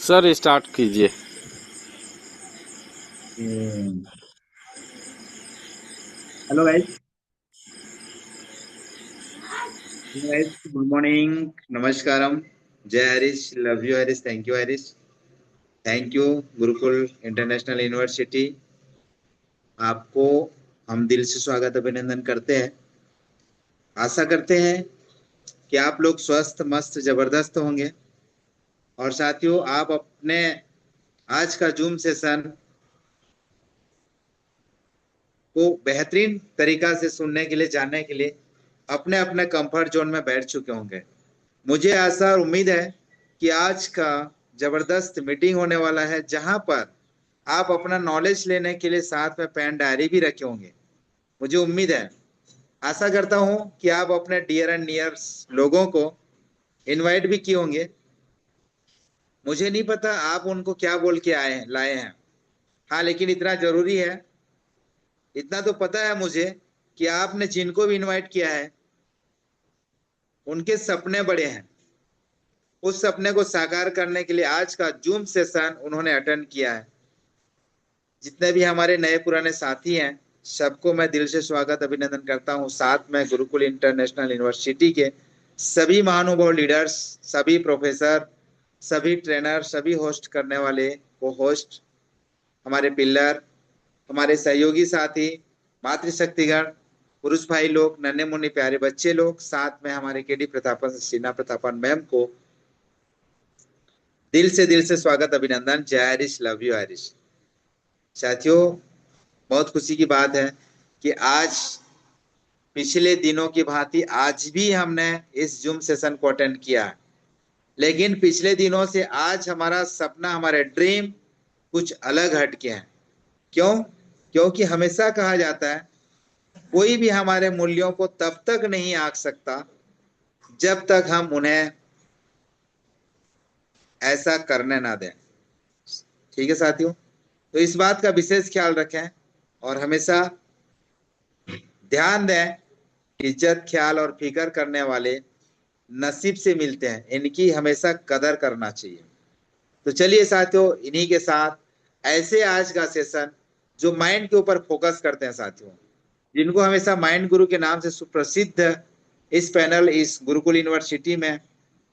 Sir start कीजिए। Hello guys. Good morning. नमस्कारम। जय Harish, love you Harish, thank you Harish, thank you Gurukul international university. आपको हम दिल से स्वागत अभिनंदन करते हैं। आशा करते हैं कि आप लोग स्वस्थ मस्त जबरदस्त होंगे। और साथियों, आप अपने आज का जूम सेशन को बेहतरीन तरीका से सुनने के लिए, जानने के लिए अपने अपने कंफर्ट जोन में बैठ चुके होंगे। मुझे आशा और उम्मीद है कि आज का जबरदस्त मीटिंग होने वाला है, जहां पर आप अपना नॉलेज लेने के लिए साथ में पेन डायरी भी रखे होंगे। मुझे उम्मीद है, आशा करता हूं कि आप अपने डियर एंड नियर्स लोगों को इनवाइट भी किए होंगे। मुझे नहीं पता आप उनको क्या बोल के लाए हैं। हाँ, लेकिन इतना जरूरी है, इतना तो पता है मुझे कि आपने जिनको भी इनवाइट किया है उनके सपने बड़े हैं। उस सपने को साकार करने के लिए आज का जूम सेशन उन्होंने अटेंड किया है। जितने भी हमारे नए पुराने साथी हैं, सबको मैं दिल से स्वागत अभिनंदन करता हूं। साथ में गुरुकुल इंटरनेशनल यूनिवर्सिटी के सभी महानुभाव लीडर्स, सभी प्रोफेसर, सभी ट्रेनर, सभी होस्ट करने वाले को होस्ट, हमारे पिल्लर, हमारे सहयोगी साथी, मातृशक्तिगण, पुरुष भाई लोग, नन्हे मुन्ने प्यारे बच्चे लोग, साथ में हमारे केडी प्रतापन शीना प्रतापन मैम को दिल से स्वागत अभिनंदन। जय हरीश, लव यू हरीश। साथियों, बहुत खुशी की बात है कि आज पिछले दिनों की भांति आज भी हमने इस जूम सेशन को अटेंड किया है। लेकिन पिछले दिनों से आज हमारा सपना, हमारे ड्रीम कुछ अलग हटके हैं। क्यों? क्योंकि हमेशा कहा जाता है, कोई भी हमारे मूल्यों को तब तक नहीं आंक सकता जब तक हम उन्हें ऐसा करने ना दें। ठीक है साथियों, तो इस बात का विशेष ख्याल रखें और हमेशा ध्यान दें, इज्जत, ख्याल और फिक्र करने वाले नसीब से मिलते हैं, इनकी हमेशा कदर करना चाहिए। तो चलिए साथियों, इन्हीं के साथ ऐसे आज का सेशन जो माइंड के ऊपर फोकस करते हैं साथियों, जिनको हमेशा माइंड गुरु के नाम से सुप्रसिद्ध इस पैनल, इस गुरुकुल यूनिवर्सिटी में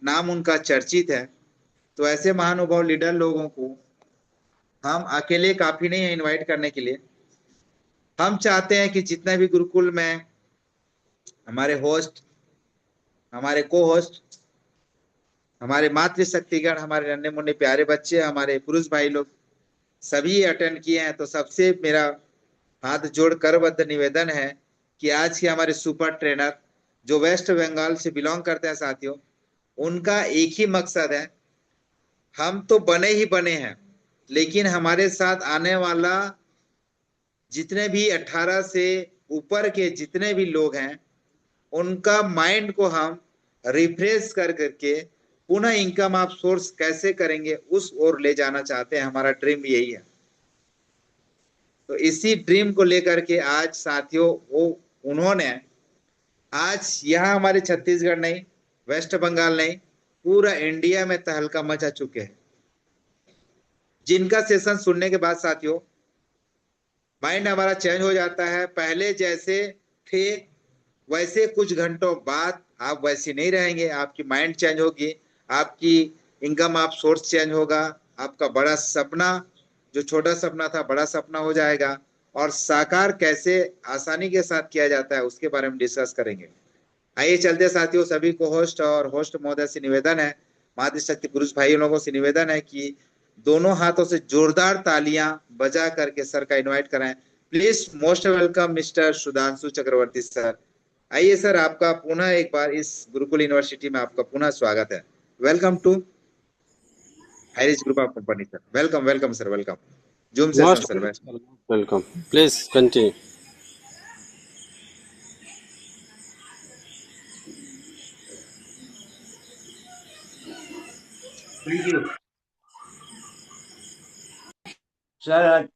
नाम उनका चर्चित है। तो ऐसे महानुभाव लीडर लोगों को हम अकेले काफी नहीं है इनवाइट करने के लिए। हम चाहते हैं कि जितने भी गुरुकुल में हमारे होस्ट, हमारे को होस्ट, हमारे मातृशक्तिगण, हमारे नन्हे मुन्ने प्यारे बच्चे, हमारे पुरुष भाई लोग सभी अटेंड किए हैं। तो सबसे मेरा हाथ जोड़ करबद्ध निवेदन है कि आज के हमारे सुपर ट्रेनर जो वेस्ट बंगाल से बिलोंग करते हैं साथियों, उनका एक ही मकसद है, हम तो बने ही बने हैं, लेकिन हमारे साथ आने वाला जितने भी 18 से ऊपर के जितने भी लोग हैं, उनका माइंड को हम रिफ्रेश कर करके पुनः इनकम आप सोर्स कैसे करेंगे उस ओर ले जाना चाहते हैं। हमारा ड्रीम यही है। तो इसी ड्रीम को लेकर के आज साथियों, वो उन्होंने आज यहाँ हमारे छत्तीसगढ़ नहीं, वेस्ट बंगाल नहीं, पूरा इंडिया में तहलका मचा चुके हैं। जिनका सेशन सुनने के बाद साथियों, माइंड हमारा चेंज हो जाता है। पहले जैसे थे वैसे कुछ घंटों बाद आप वैसे नहीं रहेंगे। आपकी माइंड चेंज होगी, आपकी इनकम आप सोर्स चेंज होगा, आपका बड़ा सपना, जो छोटा सपना था बड़ा सपना हो जाएगा। और साकार कैसे आसानी के साथ किया जाता है उसके बारे में डिस्कस करेंगे। आइए चलते साथियों, सभी को होस्ट और होस्ट महोदय से निवेदन है, मातृशक्ति पुरुष भाई लोगों से निवेदन है कि दोनों हाथों से जोरदार तालियां बजा करके सर का इनवाइट कराएं। Please most welcome Mister Sudhanshu Chakraborty sir. आइए सर, आपका पुनः एक बार इस गुरुकुल यूनिवर्सिटी में आपका पुनः स्वागत है। Welcome to Harris group of company sir. Welcome welcome sir, welcome. Zoom session most sir. Welcome. Please continue. Thank you sir.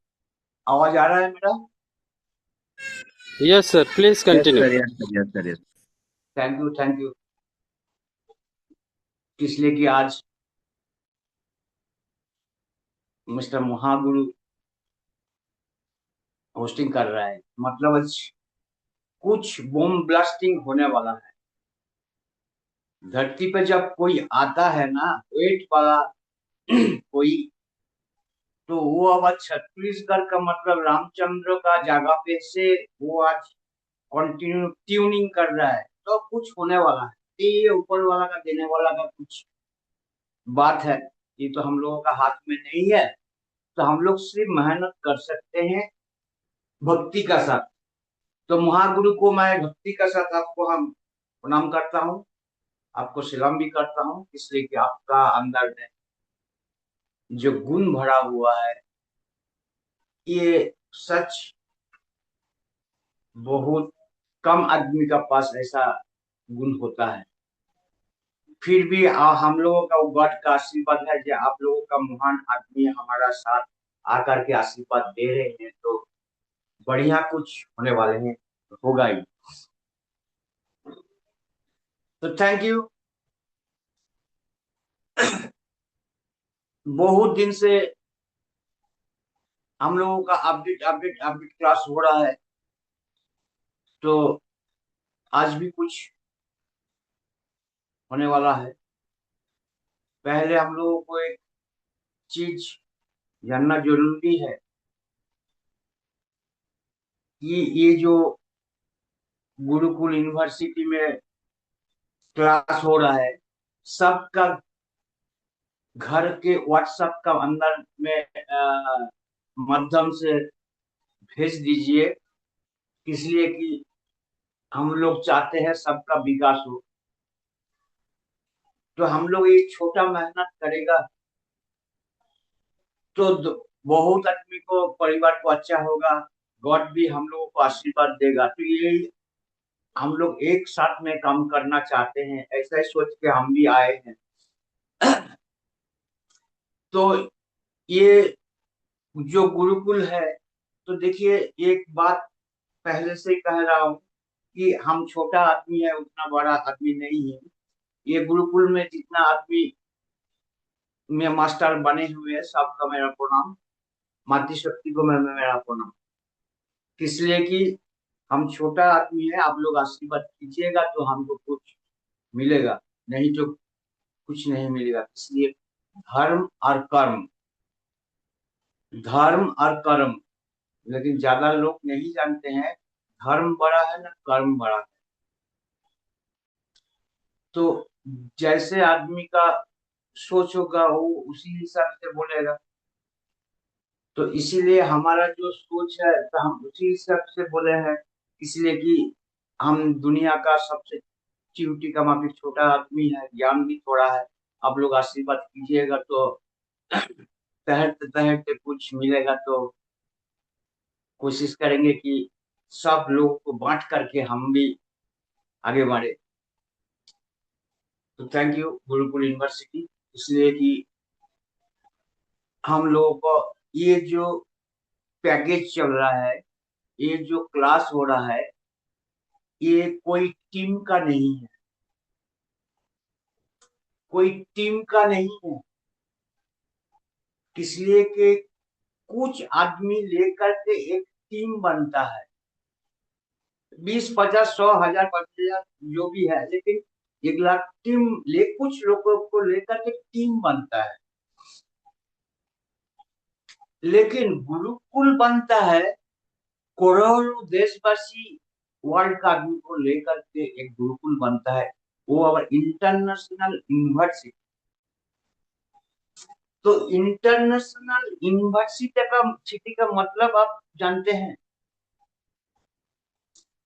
आवाज आ रहा है मेरा? Yes sir, please yes continue. Sir, yes sir, yes sir, yes. Thank you, thank you. इसलिए कि आज mister Mahaguru hosting कर रहा है। मतलब आज कुछ बॉम्ब ब्लास्टिंग होने वाला है धरती पे। जब कोई आता है ना वेट वाला कोई, तो वो अब छत्तीसगढ़ का मतलब रामचंद्र का जगह पे से वो आज कंटिन्यू ट्यूनिंग कर रहा है, तो कुछ होने वाला है। ये ऊपर वाला का देने वाला का कुछ बात है, ये तो हम लोगों का हाथ में नहीं है। तो हम लोग सिर्फ मेहनत कर सकते हैं भक्ति का साथ। तो महागुरु को मैं भक्ति का साथ आपको हम प्रणाम करता हूँ, आपको सलाम भी करता हूँ, इसलिए कि आपका अंदर में जो गुण भरा हुआ है, ये सच बहुत कम आदमी का पास ऐसा गुण होता है। फिर भी हम लोगों का गॉड का आशीर्वाद है कि आप लोगों का महान आदमी हमारा साथ आकर के आशीर्वाद दे रहे हैं, तो बढ़िया कुछ होने वाले हैं, होगा ही। तो थैंक यू। बहुत दिन से हम लोगों का अपडेट अपडेट अपडेट क्लास हो रहा है, तो आज भी कुछ होने वाला है। पहले हम लोगों को एक चीज जानना जरूरी है कि ये जो गुरुकुल यूनिवर्सिटी में क्लास हो रहा है, सबका घर के व्हाट्सएप का अंदर में माध्यम से भेज दीजिए, इसलिए कि हम लोग चाहते हैं सबका विकास हो। तो हम लोग एक छोटा मेहनत करेगा तो बहुत आदमी को परिवार को अच्छा होगा, गॉड भी हम लोगों को आशीर्वाद देगा। तो ये हम लोग एक साथ में काम करना चाहते हैं, ऐसा ही सोच के हम भी आए हैं। तो ये जो गुरुकुल है, तो देखिए एक बात पहले से ही कह रहा हूँ कि हम छोटा आदमी है, उतना बड़ा आदमी नहीं है। ये गुरुकुल में जितना आदमी में मास्टर बने हुए हैं, सबका मेरा प्रणाम। मातृशक्ति को मैं मेरा प्रणाम, इसलिए कि हम छोटा आदमी है, आप लोग आशीर्वाद कीजिएगा तो हमको कुछ मिलेगा, नहीं तो कुछ नहीं मिलेगा। इसलिए धर्म और कर्म, धर्म और कर्म, लेकिन ज्यादा लोग नहीं जानते हैं धर्म बड़ा है ना कर्म बड़ा है। तो जैसे आदमी का सोच होगा वो उसी हिसाब से बोलेगा। तो इसीलिए हमारा जो सोच है तो हम उसी हिसाब से बोले हैं, इसलिए कि हम दुनिया का सबसे चिवटी का माफी छोटा आदमी है, ज्ञान भी थोड़ा है। आप लोग आशीर्वाद कीजिएगा तो तहत तहत कुछ मिलेगा, तो कोशिश करेंगे कि सब लोगों को बांट करके हम भी आगे बढ़े। तो थैंक यू गुरुकुल यूनिवर्सिटी, इसलिए कि हम लोगों को ये जो पैकेज चल रहा है, ये जो क्लास हो रहा है, ये कोई टीम का नहीं है, कोई टीम का नहीं है। इसलिए कि कुछ आदमी लेकर के एक टीम बनता है, 20, 50, 100, 1000, 5000 जो भी है, लेकिन 1 लाख टीम ले कुछ लोगों को लेकर के टीम बनता है। लेकिन गुरुकुल बनता है करोड़ों देशवासी वर्ल्ड का आदमी को लेकर के एक गुरुकुल बनता है, वो अब इंटरनेशनल यूनिवर्सिटी। तो इंटरनेशनल यूनिवर्सिटी का मतलब आप जानते हैं,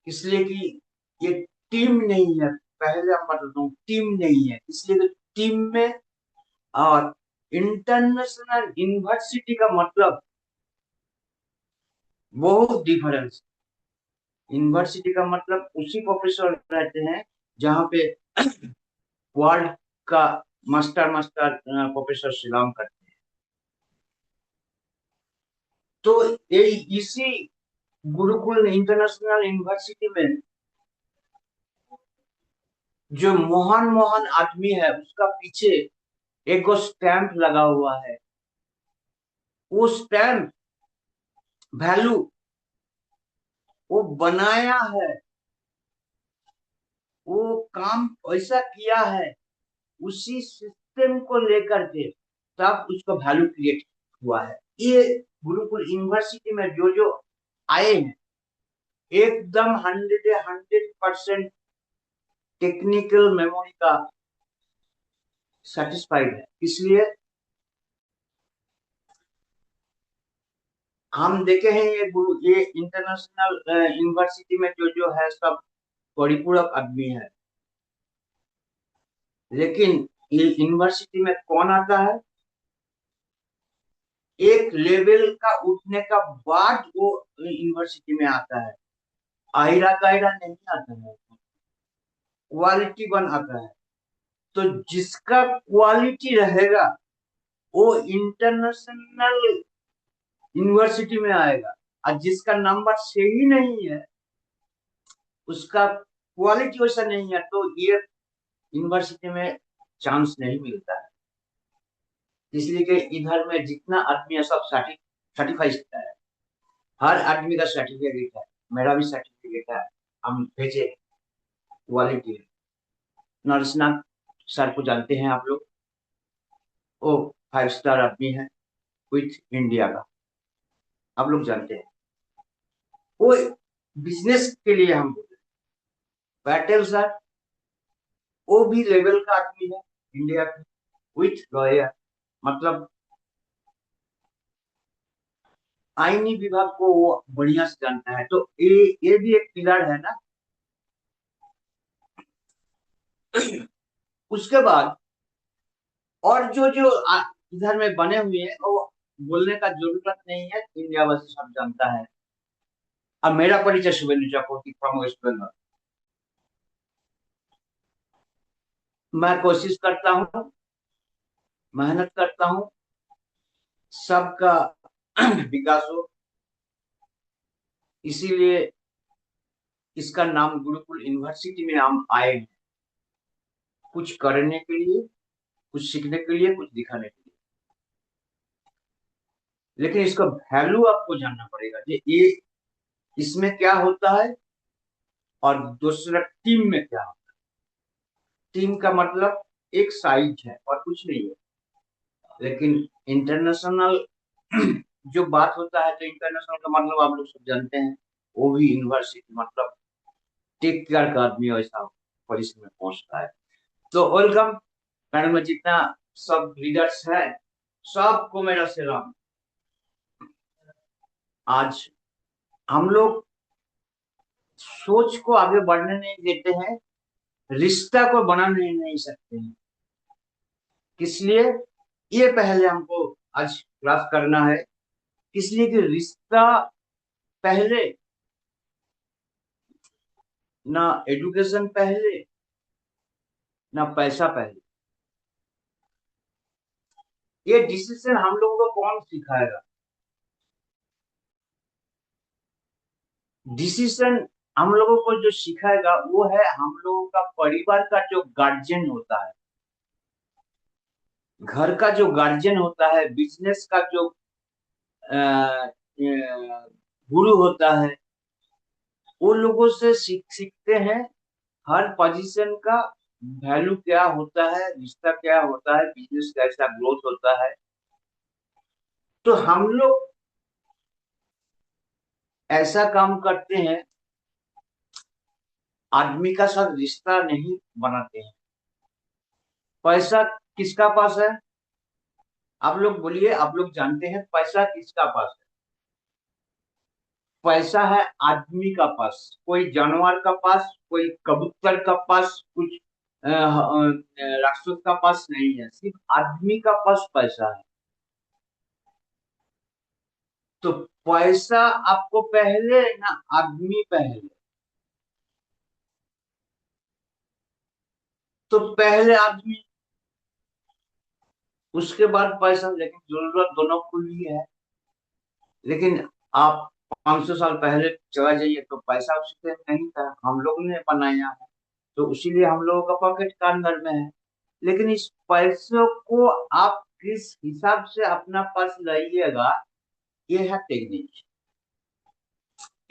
इसलिए कि ये टीम नहीं है। पहले हम बता दूं, टीम नहीं है, इसलिए तो टीम में और इंटरनेशनल यूनिवर्सिटी का मतलब बहुत डिफरेंस। यूनिवर्सिटी का मतलब उसी प्रोफेसर रहते हैं जहाँ पे वर्ल्ड का मास्टर मास्टर प्रोफेसर सलाम करते हैं। तो ये इसी गुरुकुल इंटरनेशनल यूनिवर्सिटी में जो मोहन मोहन आदमी है, उसका पीछे एक स्टैंप लगा हुआ है। वो स्टैम्प वैल्यू वो बनाया है, वो काम ऐसा किया है, उसी सिस्टम को लेकर के तब उसका वैल्यू क्रिएट हुआ है। ये गुरुकुल यूनिवर्सिटी में जो जो आए हैं एकदम 100% टेक्निकल मेमोरी का सेटिस्फाइड है। इसलिए हम देखे हैं ये इंटरनेशनल यूनिवर्सिटी में जो जो है सब परिपूरक आदमी है, लेकिन ये यूनिवर्सिटी में कौन आता है, एक लेवल का उठने का बाद वो यूनिवर्सिटी में आता है। आयरा कायरा नहीं आता है, क्वालिटी बन आता है। तो जिसका क्वालिटी रहेगा वो इंटरनेशनल यूनिवर्सिटी में आएगा, और जिसका नंबर सही नहीं है, उसका क्वालिटी वैसा नहीं है, तो ये यूनिवर्सिटी में चांस नहीं मिलता है। इसलिए कि इधर में जितना आदमी है सब सर्टिफाइड है, हर आदमी का सर्टिफिकेट है, मेरा भी सर्टिफिकेट है, हम भेजे क्वालिटी। नरसिंह सर को जानते हैं आप लोग, वो 5 स्टार आदमी है विथ इंडिया का, आप लोग जानते हैं। वो बिजनेस के लिए हम बोले। पटेल सर वो भी लेवल का आदमी है इंडिया का विथ लॉयर, मतलब आईनी विभाग को वो बढ़िया से जानता है। तो ये भी एक पिलर है ना। उसके बाद और जो जो इधर में बने हुए हैं वो बोलने का जरूरत नहीं है, इंडिया वासी सब जानता है। अब मेरा परिचय शुभेंदु चक्रवर्ती फ्रॉम वेस्ट बंगाल। मैं कोशिश करता हूँ, मेहनत करता हूँ, सबका विकास हो, इसीलिए इसका नाम गुरुकुल यूनिवर्सिटी में हम आए हैं, कुछ करने के लिए, कुछ सीखने के लिए, कुछ दिखाने के लिए। लेकिन इसका वैल्यू आपको जानना पड़ेगा कि ये इसमें क्या होता है और दूसरा टीम में क्या होता है। टीम का मतलब एक साइज है और कुछ नहीं है। लेकिन इंटरनेशनल जो बात होता है, तो इंटरनेशनल का मतलब आप लोग सब जानते हैं, वो भी यूनिवर्सिटी मतलब टेक केयर का आदमी ऐसा पोजीशन में पहुंचता है। तो वेलकम पैनल में जितना सब लीडर्स है, सबको मेरा सलाम। आज हम लोग सोच को आगे बढ़ने नहीं देते हैं, रिश्ता को बनाने नहीं सकते हैं। इसलिए ये पहले हमको आज क्लास करना है, इसलिए कि रिश्ता पहले, ना एजुकेशन पहले, ना पैसा पहले। ये डिसीजन हम लोगों को कौन सिखाएगा? डिसीजन हम लोगों को जो सिखाएगा वो है हम लोगों का परिवार का जो गार्जियन होता है, घर का जो गार्जियन होता है, बिजनेस का जो गुरु होता है। वो लोगों से सीखते हैं हर पोजीशन का वैल्यू क्या होता है, रिश्ता क्या होता है, बिजनेस कैसा ग्रोथ होता है। तो हम लोग ऐसा काम करते हैं, आदमी का साथ रिश्ता नहीं बनाते हैं। पैसा किसका पास है? आप लोग बोलिए, आप लोग जानते हैं पैसा किसका पास है? पैसा है आदमी का पास, कोई जानवर का पास, कोई कबूतर का पास, कुछ राक्षस का पास नहीं है, सिर्फ आदमी का पास पैसा है। तो पैसा आपको पहले ना आदमी पहले? तो पहले आदमी, उसके बाद पैसा, लेकिन जरूरत दोनों को ही है। लेकिन आप 500 साल पहले चला जाइए तो पैसा उससे नहीं था, हम लोग ने बनाया है, तो इसीलिए हम लोगों का पॉकेट का अंदर में है। लेकिन इस पैसों को आप किस हिसाब से अपना पर्स लाइएगा, ये है टेक्निक।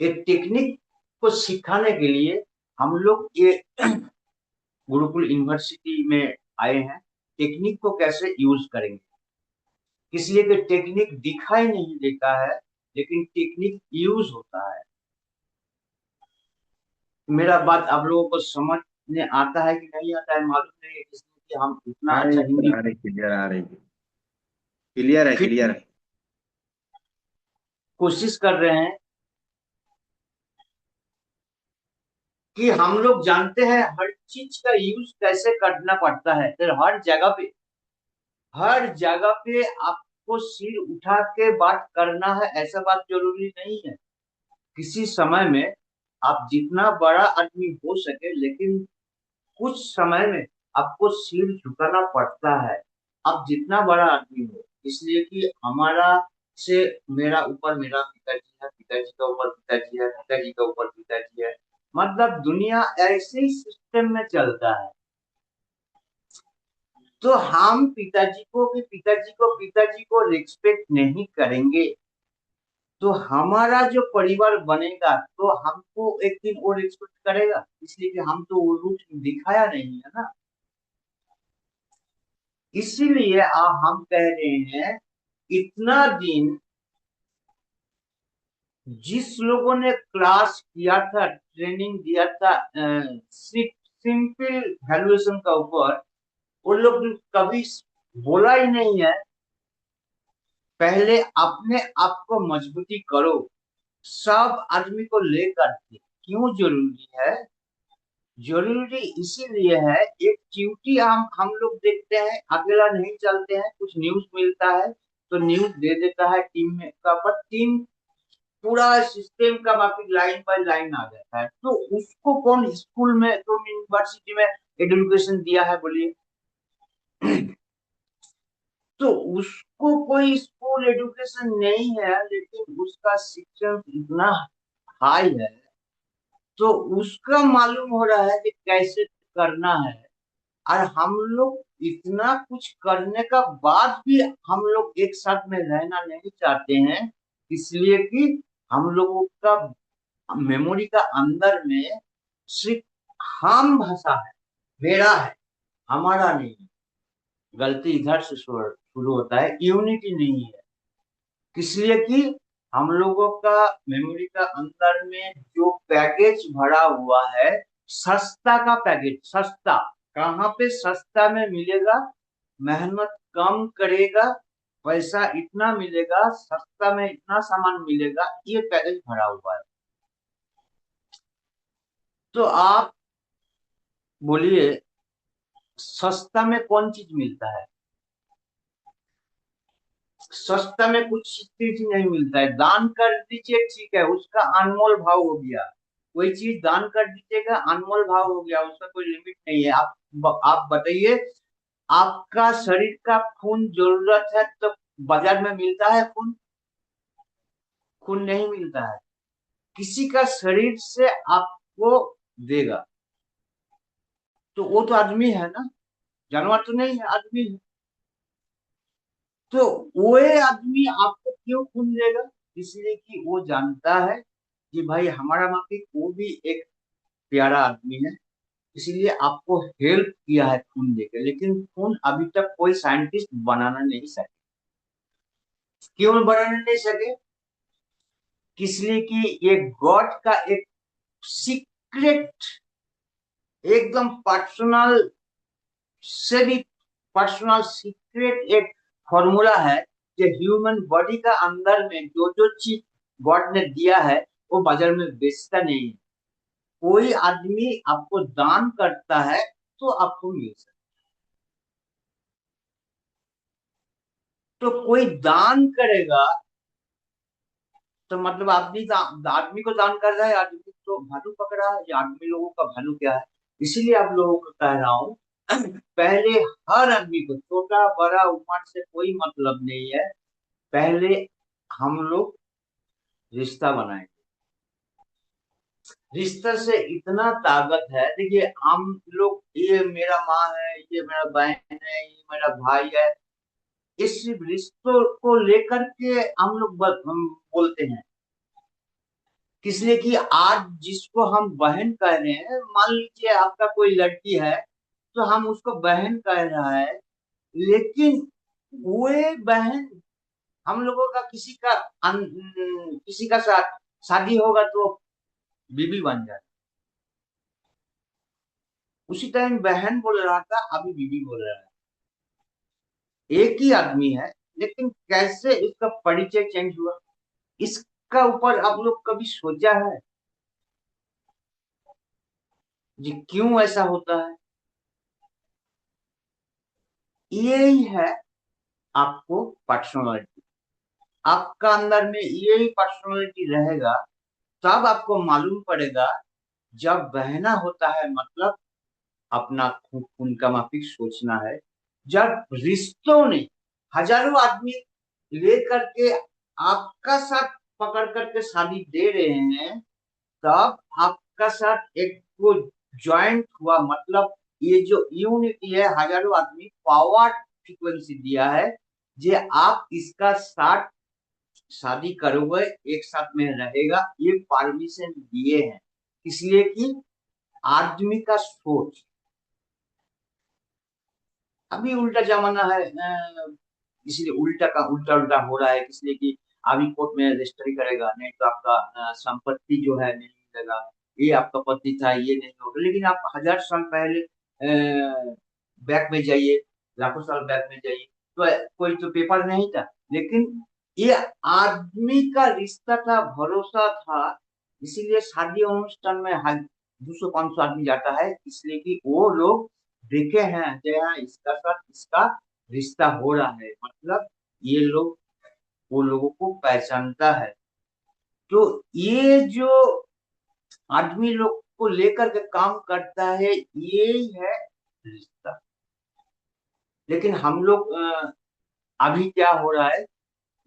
ये टेक्निक को सिखाने के लिए हम लोग ये गुरुकुल यूनिवर्सिटी में आए हैं। टेक्निक को कैसे यूज करेंगे, इसलिए कि टेक्निक दिखाई नहीं देता है, लेकिन टेक्निक यूज होता है। मेरा बात आप लोगों को समझ में आता है कि नहीं आता है मालूम नहीं है, इसलिए कि हम इतना आ अच्छा रही हिंदी आ रही क्लियर आ रही क्लियर है फिर क्लियर भी है। कोशिश कर रहे हैं कि हम लोग जानते हैं हर चीज का यूज कैसे करना पड़ता है। फिर हर जगह पे आपको सिर उठा के बात करना है, ऐसा बात जरूरी नहीं है। किसी समय में आप जितना बड़ा आदमी हो सके, लेकिन कुछ समय में आपको सिर झुकाना पड़ता है, आप जितना बड़ा आदमी हो। इसलिए कि हमारा से मेरा ऊपर मेरा पिताजी है, पिताजी का ऊपर पिताजी है, पिताजी का ऊपर पिताजी है। मतलब दुनिया ऐसे ही सिस्टम में चलता है। तो हम पिताजी को रिस्पेक्ट नहीं करेंगे, तो हमारा जो परिवार बनेगा तो हमको एक दिन वो रिस्पेक्ट करेगा। इसलिए कि हम तो वो रूप दिखाया नहीं है ना। इसीलिए हम कह रहे हैं, इतना दिन जिस लोगों ने क्लास किया था, ट्रेनिंग दिया था सिंपल वैल्यूएशन का ऊपर, वो लोग कभी बोला ही नहीं है पहले अपने आप को मजबूती करो। सब आदमी को लेकर के क्यों जरूरी है? जरूरी इसीलिए है, एक ड्यूटी हम लोग देखते हैं, अकेला नहीं चलते हैं। कुछ न्यूज मिलता है तो न्यूज दे देता है टीम में का, पर टीम पूरा सिस्टम का बाकी लाइन बाय लाइन आ जाता है। तो उसको कौन स्कूल में तो यूनिवर्सिटी में एडुकेशन दिया है बोलिए? तो उसको कोई स्कूल एडुकेशन नहीं है, लेकिन उसका शिक्षण इतना हाई है, तो उसका मालूम हो रहा है कि कैसे करना है। और हम लोग इतना कुछ करने का बाद भी हम लोग एक साथ में रहना नहीं चाहते हैं, इसलिए कि हम लोगों का मेमोरी का अंदर में सिर्फ हम भाषा है, मेरा है, हमारा नहीं है। गलती इधर से शुरू होता है, यूनिटी नहीं है। इसलिए कि हम लोगों का मेमोरी का अंदर में जो पैकेज भरा हुआ है, सस्ता का पैकेज, सस्ता कहाँ पे सस्ता में मिलेगा, मेहनत कम करेगा, पैसा इतना मिलेगा, सस्ता में इतना सामान मिलेगा, ये पैकेज भरा हुआ है। तो आप बोलिए, सस्ता में कौन चीज मिलता है? सस्ता में कुछ चीज नहीं मिलता है। दान कर दीजिए, ठीक है, उसका अनमोल भाव हो गया। कोई चीज दान कर दीजिएगा, अनमोल भाव हो गया, उसका कोई लिमिट नहीं है। आप बताइए, आपका शरीर का खून जरूरत है तो बाजार में मिलता है खून? खून नहीं मिलता है। किसी का शरीर से आपको देगा, तो वो तो आदमी है ना, जानवर तो नहीं है, आदमी है। तो वो आदमी आपको क्यों खून देगा? इसलिए कि वो जानता है कि भाई हमारा माफिक वो भी एक प्यारा आदमी है, इसीलिए आपको हेल्प किया है खून देकर। लेकिन खून अभी तक कोई साइंटिस्ट बनाना नहीं सके। क्यों बनाने नहीं सके? इसलिए कि ये गॉड का एक सीक्रेट, एकदम पर्सनल से भी पर्सनल सीक्रेट एक फॉर्मूला है, जो ह्यूमन बॉडी का अंदर में जो जो चीज गॉड ने दिया है, वो बाजार में बेचता नहीं है। कोई आदमी आपको दान करता है तो आपको मिल सकता है। तो कोई दान करेगा तो मतलब आदमी को दान कर रहा है, आदमी तो भालू पकड़ा है, या आदमी लोगों का भालू क्या है? इसीलिए आप लोगों को कह रहा हूँ, पहले हर आदमी को, छोटा बड़ा उम्र से कोई मतलब नहीं है, पहले हम लोग रिश्ता बनाएंगे। रिश्ते से इतना ताकत है। देखिए, हम लोग, ये मेरा माँ है, ये मेरा बहन है, ये मेरा भाई है, इस रिश्तों को लेकर के हम लोग हम बोलते हैं, इसलिए कि आज जिसको हम बहन कह रहे हैं, मान लीजिए आपका कोई लड़की है तो हम उसको बहन कह रहा है, लेकिन वो बहन हम लोगों का किसी का साथ शादी होगा तो बीबी बन जाए। उसी टाइम बहन बोल रहा था, अभी बीबी बोल रहा है। एक ही आदमी है, लेकिन कैसे इसका परिचय चेंज हुआ, इसका ऊपर आप लोग कभी सोचा है जी क्यों ऐसा होता है? यही है आपको पर्सनालिटी। आपका अंदर में यही पर्सनालिटी रहेगा, तब आपको मालूम पड़ेगा। जब बहना होता है मतलब अपना खून खून का माफिक सोचना है। जब रिश्तों ने हजारों आदमी लेकर के आपका साथ पकड़ करके शादी दे रहे हैं, तब आपका साथ एक वो ज्वाइंट हुआ, मतलब ये जो यूनिटी है, हजारों आदमी पावर फ्रीक्वेंसी दिया है, जे आप इसका साथ शादी करोगे, एक साथ में रहेगा, ये परमिशन दिए हैं। इसलिए कि आदमी का सोच अभी उल्टा जमाना है, इसलिए उल्टा का उल्टा उल्टा हो रहा है। इसलिए कि अभी कोर्ट में रजिस्ट्री करेगा, नहीं तो आपका संपत्ति जो है नहीं मिलेगा। ये आपका पति था, ये नहीं होगा। लेकिन आप 1000 साल पहले बैक में जाइए, लाखों साल बैक में जाइए, तो कोई तो पेपर नहीं था। लेकिन ये आदमी का रिश्ता था, भरोसा था। इसीलिए शादी अनुष्ठान में 200-500 आदमी जाता है, इसलिए कि वो लोग देखे हैं कि हाँ इसका साथ इसका रिश्ता हो रहा है, मतलब ये लोग वो लोगों को पहचानता है। तो ये जो आदमी लोग को लेकर के काम करता है, ये है रिश्ता। लेकिन हम लोग अभी क्या हो रहा है,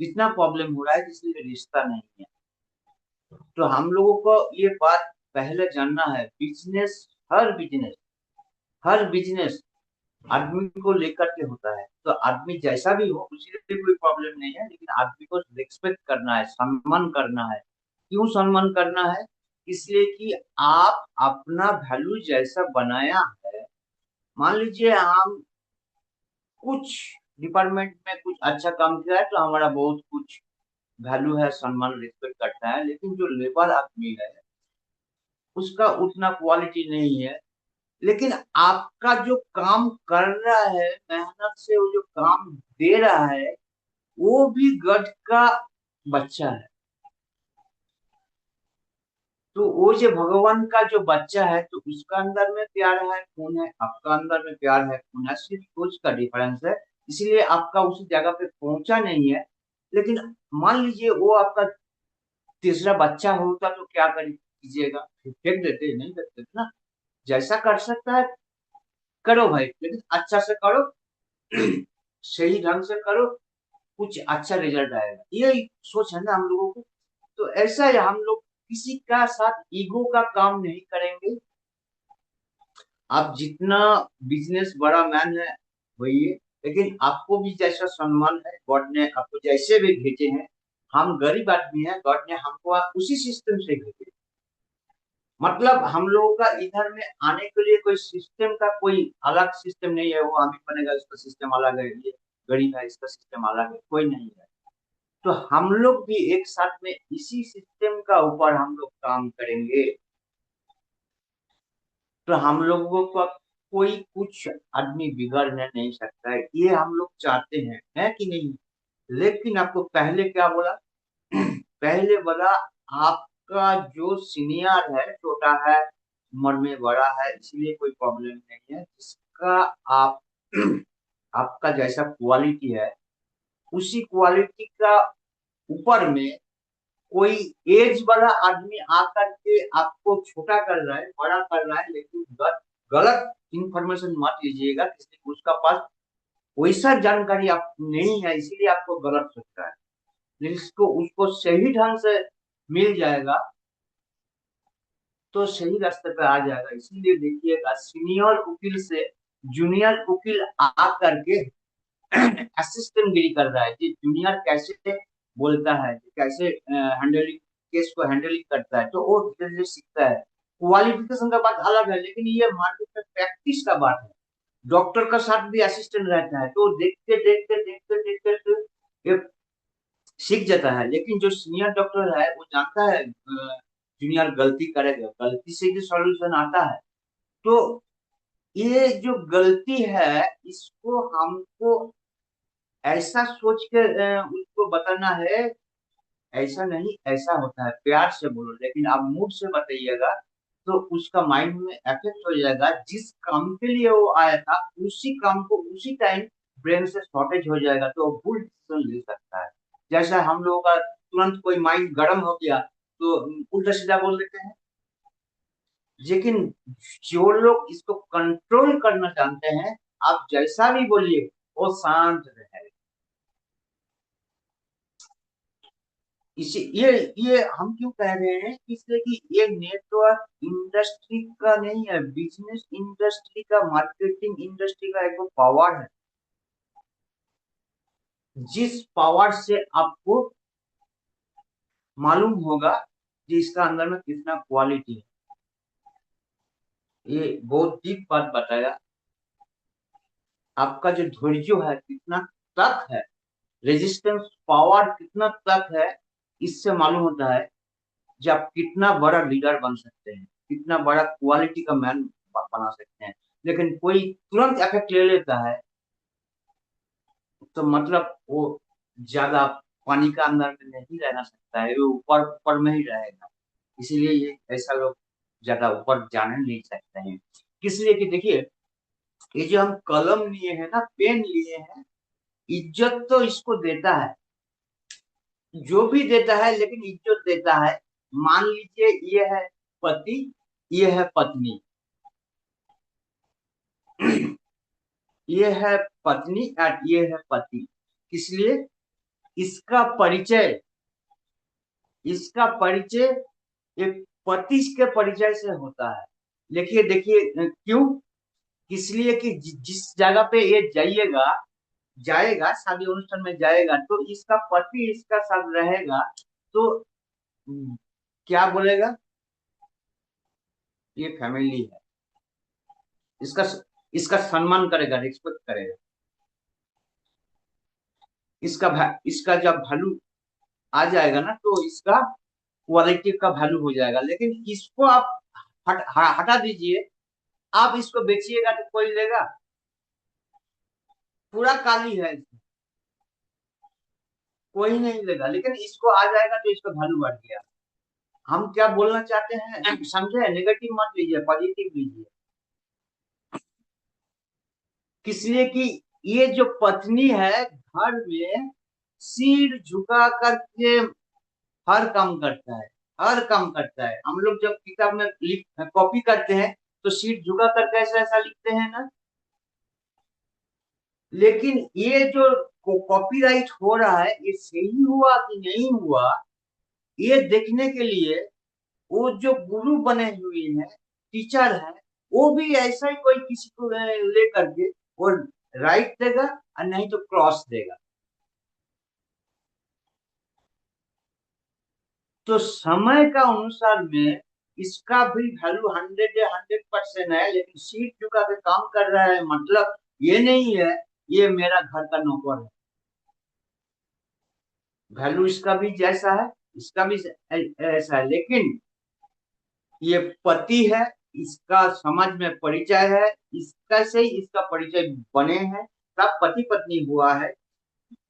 इतना प्रॉब्लम हो रहा है इसलिए रिश्ता नहीं है। तो हम लोगों को ये बात पहले जानना है। हर बिजनेस आदमी को लेकर के होता है। तो आदमी जैसा भी हो उसके लिए कोई प्रॉब्लम नहीं है, लेकिन आदमी को रिस्पेक्ट करना है, सम्मान करना है। क्यों सम्मान करना है? इसलिए कि आप अपना वैल्यू जैसा बनाया है। मान लीजिए हम कुछ डिपार्टमेंट में कुछ अच्छा काम किया है, तो हमारा बहुत कुछ वैल्यू है, सम्मान रिस्पेक्ट करता है। लेकिन जो लेबर आदमी है उसका उतना क्वालिटी नहीं है। लेकिन आपका जो काम कर रहा है, मेहनत से वो जो काम दे रहा है, वो भी गॉड का बच्चा है। तो वो जो भगवान का जो बच्चा है, तो उसका अंदर में प्यार है, खून है। आपका अंदर में प्यार है, खून है, सिर्फ सोच का डिफरेंस है। इसलिए आपका उसी जगह पे पहुंचा नहीं है। लेकिन मान लीजिए वो आपका तीसरा बच्चा होता तो क्या कीजिएगा? फिर फेंक देते? नहीं फेंक देते ना। जैसा कर सकता है करो भाई, लेकिन अच्छा से करो, सही ढंग से करो, कुछ अच्छा रिजल्ट आएगा। ये सोच है ना हम लोगों को। तो ऐसा है, हम लोग किसी का साथ ईगो का काम नहीं करेंगे। आप जितना बिजनेस बड़ा मैन है होइए, लेकिन आपको भी जैसा सम्मान है, गॉड ने आपको जैसे भी भेजे हैं। हम गरीब आदमी हैं, गॉड ने हमको उसी सिस्टम से भेजे। मतलब हम लोगों का इधर में आने के लिए कोई सिस्टम का कोई अलग सिस्टम नहीं है। वो अमीर बनेगा इसका सिस्टम अलग है, ये गरीब है इसका सिस्टम अलग है, कोई नहीं है। तो हम लोग भी एक साथ में इसी सिस्टम का ऊपर हम लोग काम करेंगे। तो हम लोगों को कोई कुछ आदमी बिगाड़ने नहीं सकता है, ये हम लोग चाहते हैं, है कि नहीं? लेकिन आपको पहले क्या बोला? पहले बोला आपका जो सीनियर है, छोटा है, उम्र में बड़ा है, इसलिए कोई प्रॉब्लम नहीं है। जिसका आप आपका जैसा क्वालिटी है, उसी क्वालिटी का ऊपर में कोई एज वाला आदमी आकर के आपको छोटा कर रहा है, बड़ा कर रहा है, लेकिन गलत इंफॉर्मेशन मत लीजिएगा। किसी उसका पास वैसा जानकारी आप नहीं है, इसीलिए आपको गलत सोचता है। जिसको उसको सही ढंग से मिल जाएगा तो सही रास्ते पे आ जाएगा। इसीलिए देखिएगा, सीनियर वकील से जूनियर वकील आ करके असिस्टेंट गिरी कर रहा है कि जूनियर कैसे बोलता है, कैसे हैंडलिंग केस को हैंडलिंग करता है, तो वो धीरे धीरे सीखता है। क्वालिफिकेशन का बात अलग है, लेकिन ये मार्केट में प्रैक्टिस का बात है। डॉक्टर का साथ भी असिस्टेंट रहता है, तो देखते देखते देखते देखते देखते ये सीख जाता है। लेकिन जो सीनियर डॉक्टर है वो जानता है जूनियर गलती करेगा, गलती से ही सॉल्यूशन आता है। तो ये जो गलती है इसको हमको ऐसा सोच के उसको बताना है, ऐसा नहीं ऐसा होता है, प्यार से बोलो, लेकिन आप मूड से बताइएगा तो उसका माइंड में इफेक्ट हो जाएगा। जिस काम के लिए वो आया था उसी काम को उसी टाइम ब्रेन से शॉर्टेज हो जाएगा, तो वो भूल डिसीजन ले सकता है। जैसा हम लोगों का तुरंत कोई माइंड गर्म हो गया तो उल्टा सीधा बोल देते हैं। लेकिन जो लोग इसको कंट्रोल करना जानते हैं, आप जैसा भी बोलिए वो शांत रहे। इसे ये हम क्यों कह रहे हैं, इसलिए कि ये नेटवर्क इंडस्ट्री का नहीं है, बिजनेस इंडस्ट्री का, मार्केटिंग इंडस्ट्री का एक पावर है। जिस पावर से आपको मालूम होगा कि इसका अंदर में कितना क्वालिटी है। ये बहुत डीप बात बताया। आपका जो धैर्य है कितना तक है, रेजिस्टेंस पावर कितना तक है, इससे मालूम होता है कि आप कितना बड़ा लीडर बन सकते हैं, कितना बड़ा क्वालिटी का मैन बना सकते हैं। लेकिन कोई तुरंत इफेक्ट ले लेता है तो मतलब वो ज्यादा पानी का अंदर में नहीं रहना सकता है, वो ऊपर ऊपर में ही रहेगा। इसीलिए ये ऐसा लोग ज्यादा ऊपर जाने नहीं सकते हैं। इसलिए कि देखिए, ये जो हम कलम लिए हैं ना, पेन लिए हैं, इज्जत तो इसको देता है, जो भी देता है, लेकिन इज्जत देता है। मान लीजिए ये है पति, ये है पत्नी, ये है पत्नी और ये है पति। इसलिए इसका परिचय इसका परिचय एक पति के परिचय से होता है। देखिए देखिए क्यों, इसलिए कि जिस जगह पे ये जाएगा शादी अनुष्ठान में जाएगा, तो इसका पति इसका साथ रहेगा, तो क्या बोलेगा, ये फैमिली है, इसका इसका सम्मान करेगा, रिस्पेक्ट करेगा। इसका जब वैल्यू आ जाएगा ना, तो इसका क्वालिटी का वैल्यू हो जाएगा। लेकिन इसको आप हटा दीजिए, आप इसको बेचिएगा तो कोई लेगा, पूरा काली है इसमें, कोई नहीं लेगा। लेकिन इसको आ जाएगा तो इसका वैल्यू बढ़ गया। हम क्या बोलना चाहते हैं समझे, नेगेटिव मत लीजिए, पॉजिटिव लीजिए। इसलिए कि ये जो पत्नी है घर में सिर झुका करके हर काम करता है, हर काम करता है। हम लोग जब किताब में लिख कॉपी करते हैं तो सिर झुका करके ऐसा ऐसा लिखते हैं ना। लेकिन ये जो कॉपीराइट हो रहा है, ये सही हुआ कि नहीं हुआ, ये देखने के लिए वो जो गुरु बने हुए हैं, टीचर है, वो भी ऐसा ही कोई किसी को ले करके वो राइट देगा और नहीं तो क्रॉस देगा। तो समय का अनुसार में इसका भी वैल्यू 100% है। लेकिन सीट चुका के काम कर रहा है, मतलब ये नहीं है ये मेरा घर का नौकर है। वैल्यू इसका भी जैसा है, इसका भी ऐसा है। लेकिन ये पति है, इसका समाज में परिचय है, इसका से ही इसका परिचय बने हैं, तब पति पत्नी हुआ है।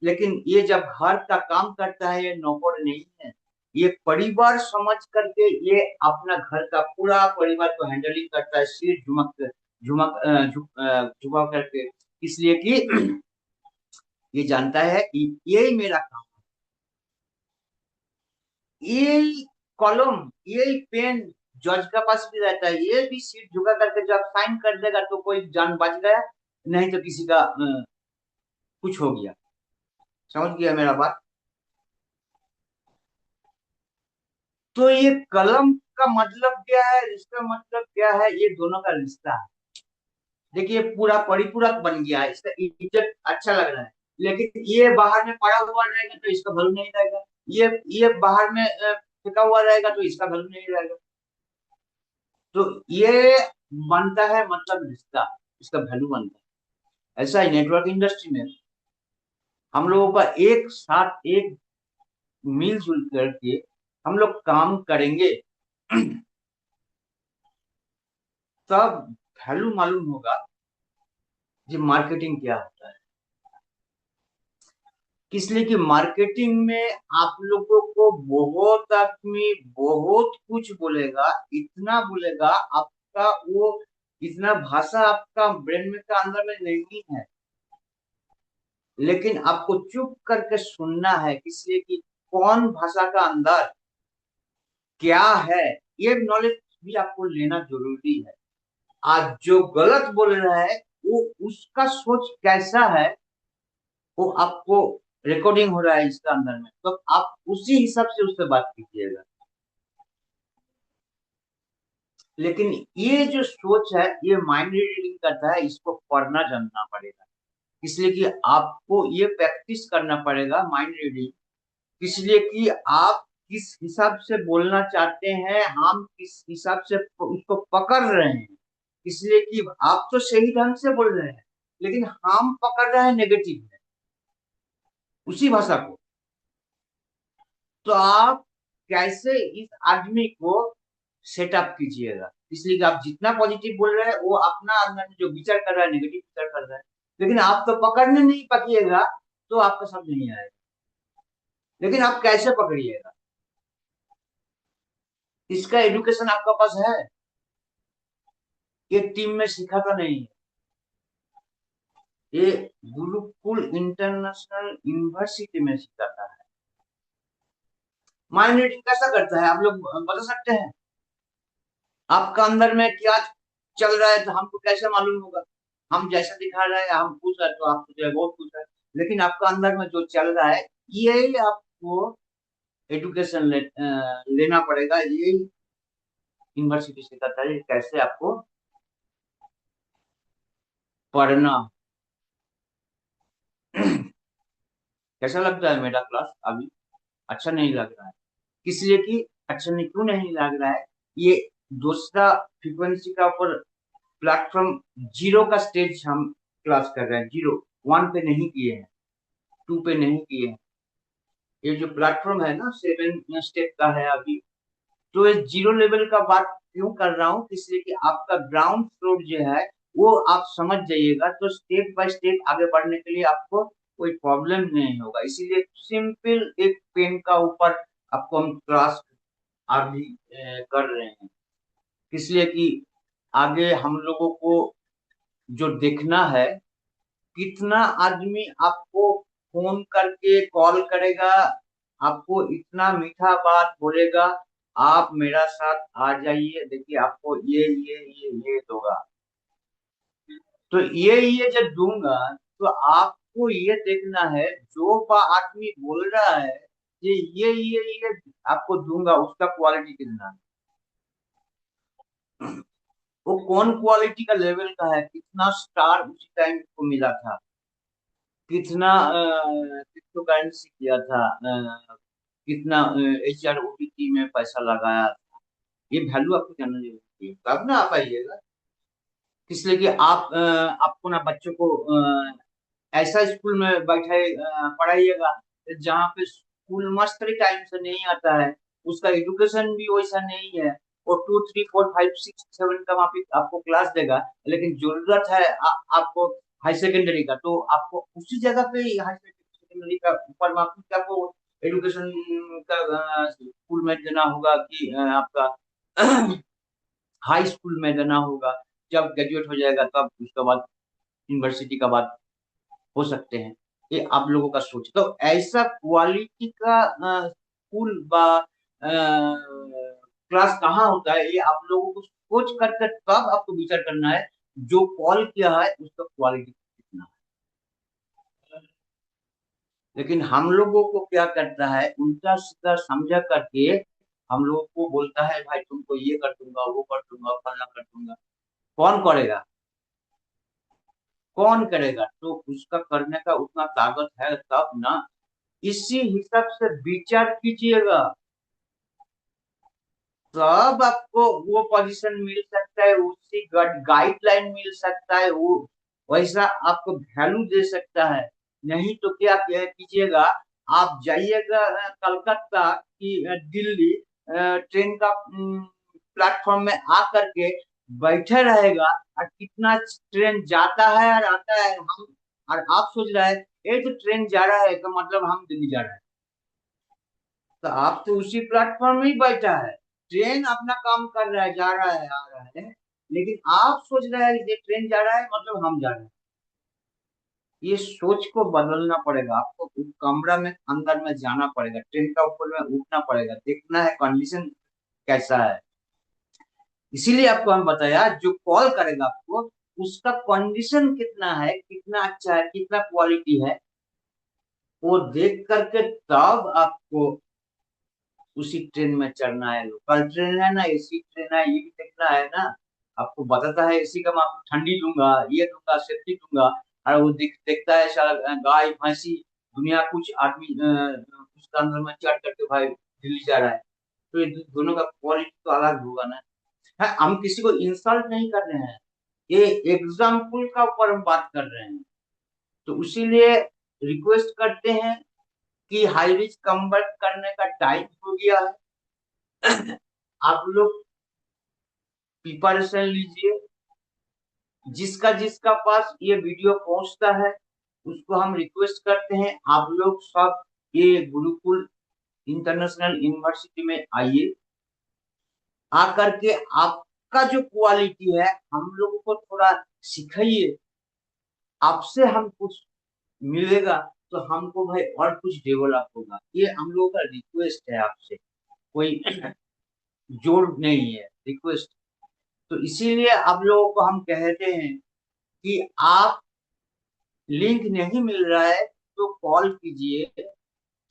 लेकिन ये जब घर का काम करता है, ये नौकर नहीं है, ये परिवार समझ करके ये अपना घर का पूरा परिवार को हैंडलिंग करता है, सिर झुका करके। इसलिए कि ये जानता है कि ये मेरा काम है। ये कॉलम, ये पेन जज के पास भी रहता है, ये भी सिर झुका करके जब साइन कर देगा तो कोई जान बच गया, नहीं तो किसी का कुछ हो गया। समझ गया मेरा बात। तो ये कलम का मतलब क्या है, इसका मतलब क्या है, ये दोनों का रिश्ता है। देखिए पूरा परिपूरक बन गया है, इसका इज्जत अच्छा लग रहा है। लेकिन ये बाहर में पड़ा हुआ रहेगा तो इसका वैल्यू नहीं रहेगा। ये बाहर में फेंका हुआ रहेगा तो इसका वैल्यू नहीं रहेगा। तो ये बनता है मतलब रिश्ता, इसका वैल्यू बनता है। ऐसा ही नेटवर्क इंडस्ट्री में हम लोगों का एक साथ एक मिलजुल करके हम लोग काम करेंगे तब वैल्यू मालूम होगा कि मार्केटिंग क्या होता है। इसलिए कि मार्केटिंग में आप लोगों को बहुत आदमी बहुत कुछ बोलेगा, इतना बोलेगा आपका वो इतना भाषा आपका ब्रेन में का अंदर में नहीं है, लेकिन आपको चुप करके सुनना है। इसलिए कि कौन भाषा का अंदर क्या है, ये नॉलेज भी आपको लेना जरूरी है। आज जो गलत बोल रहा है वो उसका सोच कैसा है वो आपको रिकॉर्डिंग हो रहा है इसका अंदर में, तो आप उसी हिसाब से उससे बात कीजिएगा। लेकिन ये जो सोच है ये माइंड रीडिंग करता है, इसको पढ़ना जानना पड़ेगा। इसलिए कि आपको ये प्रैक्टिस करना पड़ेगा माइंड रीडिंग। इसलिए कि आप किस हिसाब से बोलना चाहते हैं, हम किस हिसाब से उसको पकड़ रहे हैं। इसलिए कि आप तो सही ढंग से बोल रहे हैं लेकिन हम पकड़ रहे हैं नेगेटिव में उसी भाषा को। तो आप कैसे इस आदमी को सेटअप कीजिएगा। इसलिए कि आप जितना पॉजिटिव बोल रहे हैं वो अपना अंदर में जो विचार कर रहा है नेगेटिव विचार कर रहा है, लेकिन आप तो पकड़ने नहीं पाइएगा तो आपका शब्द नहीं आएगा। लेकिन आप कैसे पकड़िएगा, इसका एजुकेशन आपका पास है? ये टीम में सिखाता नहीं है, ये गुरुकुल इंटरनेशनल यूनिवर्सिटी में सिखाता है। माइंड रीडिंग कैसा करता है आप लोग बता सकते हैं? आपका अंदर में क्या चल रहा है तो हमको कैसे मालूम होगा? हम जैसा दिखा रहे हैं हम खुश है तो आप जो है बहुत खुश है, लेकिन आपका अंदर में जो चल रहा है यही आपको एजुकेशन लेना पड़ेगा। यही यूनिवर्सिटी सिखाता है कैसे आपको पढ़ना। कैसा लगता है मेरा क्लास अभी? अच्छा नहीं लग रहा है? इसलिए कि अच्छा नहीं क्यों नहीं लग रहा है, ये दूसरा फ्रीक्वेंसी का ऊपर प्लेटफॉर्म जीरो का स्टेज हम क्लास कर रहे हैं। जीरो, वन पे नहीं किए हैं, टू पे नहीं किए हैं। ये जो प्लेटफॉर्म है ना सेवन स्टेप का है अभी। तो ये जीरो लेवल का बात क्यों कर रहा हूँ, इसलिए कि आपका ग्राउंड फ्लोर जो है वो आप समझ जाइएगा तो स्टेप बाय स्टेप आगे बढ़ने के लिए आपको कोई प्रॉब्लम नहीं होगा। इसीलिए सिंपल एक पेन का ऊपर आपको हम क्लास अभी कर रहे हैं। इसलिए कि आगे हम लोगों को जो देखना है कितना आदमी आपको फोन करके कॉल करेगा, आपको इतना मीठा बात बोलेगा, आप मेरा साथ आ जाइए देखिए आपको ये दूंगा। तो ये जब दूंगा तो आपको ये देखना है जो आदमी बोल रहा है ये आपको दूंगा उसका क्वालिटी कितना है, वो कौन क्वालिटी का लेवल का है, कितना स्टार उसी टाइम को मिला था, कितना क्रिप्टो करेंसी किया था, कितना HROBT में पैसा लगाया था। ये वैल्यू आपको जानना जरूरी है तब ना आ पाइएगा। इसलिए कि आप आपको ना बच्चों को ऐसा स्कूल में बैठे पढ़ाइएगा जहाँ पे स्कूल मास्टरी टाइम से नहीं आता है, उसका एजुकेशन भी वैसा नहीं है। और 2 3 4 5 6 7 का वहाँ पे आपको क्लास देगा, लेकिन जरूरत है आपको हाई सेकेंडरी का, तो आपको उसी जगह पे हाई सेकेंडरी का ऊपर वहाँ पे आपको एजुकेशन का स्कूल में देना होगा कि आपका हाई स्कूल में देना होगा। जब ग्रेजुएट हो जाएगा तब उसके बाद यूनिवर्सिटी का बात हो सकते हैं। ये आप लोगों का सोच तो ऐसा क्वालिटी का स्कूल बा क्लास कहाँ होता है, ये आप लोगों को सोच करके तब आपको विचार करना है जो कॉल किया है उसका क्वालिटी कितना है। लेकिन हम लोगों को क्या करता है उल्टा सीधा समझा करके हम लोगों को बोलता है भाई तुमको ये कर दूंगा वो कर दूंगा फलना कर दूंगा। कौन करेगा? कौन करेगा? तो उसका करने का उतना ताकत है तब ना। इसी हिसाब से विचार कीजिएगा, तब आपको वो पोजीशन मिल सकता है, उसी गाइडलाइन मिल सकता है, वो वैसा आपको वैल्यू दे सकता है। नहीं तो क्या कीजिएगा, आप जाइएगा कलकत्ता की दिल्ली ट्रेन का प्लेटफॉर्म में आकर के बैठे रहेगा, और कितना ट्रेन जाता है और आता है, हम और आप सोच रहे हैं ये तो ट्रेन जा रहा है तो मतलब हम दिल्ली जा रहे हैं। तो आप तो उसी प्लेटफॉर्म में ही बैठा है, ट्रेन अपना काम कर रहा है, जा रहा है आ रहा है, लेकिन आप सोच रहे हैं ये ट्रेन जा रहा है मतलब हम जा रहे हैं। ये सोच को बदलना पड़ेगा आपको, उस कमरा में अंदर में जाना पड़ेगा, ट्रेन का ऊपर में उठना पड़ेगा, देखना है कंडीशन कैसा है। इसीलिए आपको हम बताया जो कॉल करेगा आपको उसका कंडीशन कितना है, कितना अच्छा है, कितना क्वालिटी है, वो देख करके तब आपको उसी ट्रेन में चढ़ना है। लोकल ट्रेन है ना, एसी ट्रेन है, ये भी देखना है ना। आपको बताता है एसी का मैं आपको ठंडी दूंगा, ये दूंगा, सेफ्टी दूंगा, और वो देखता है सारा गाय भैंसी दुनिया कुछ आदमी उसके अंदर में चढ़ करके भाई दिल्ली जा रहा है। तो ये दोनों का क्वालिटी तो अलग होगा ना। है, हम किसी को इंसल्ट नहीं कर रहे हैं, ये एग्जाम्पल का ऊपर हम बात कर रहे हैं। तो इसीलिए रिक्वेस्ट करते हैं कि हाई रिच कन्वर्ट करने का टाइम हो गया है। आप लोग प्रिपरेशन लीजिए, जिसका जिसका पास ये वीडियो पहुंचता है उसको हम रिक्वेस्ट करते हैं आप लोग सब ये गुरुकुल इंटरनेशनल यूनिवर्सिटी में आइए, आकर के आपका जो क्वालिटी है हम लोगों को थोड़ा सिखाइए। आपसे हम कुछ मिलेगा तो हमको भाई और कुछ डेवलप होगा, ये हम लोगों का रिक्वेस्ट है आपसे, कोई जोर नहीं है, रिक्वेस्ट। तो इसीलिए आप लोगों को हम कहते हैं कि आप लिंक नहीं मिल रहा है तो कॉल कीजिए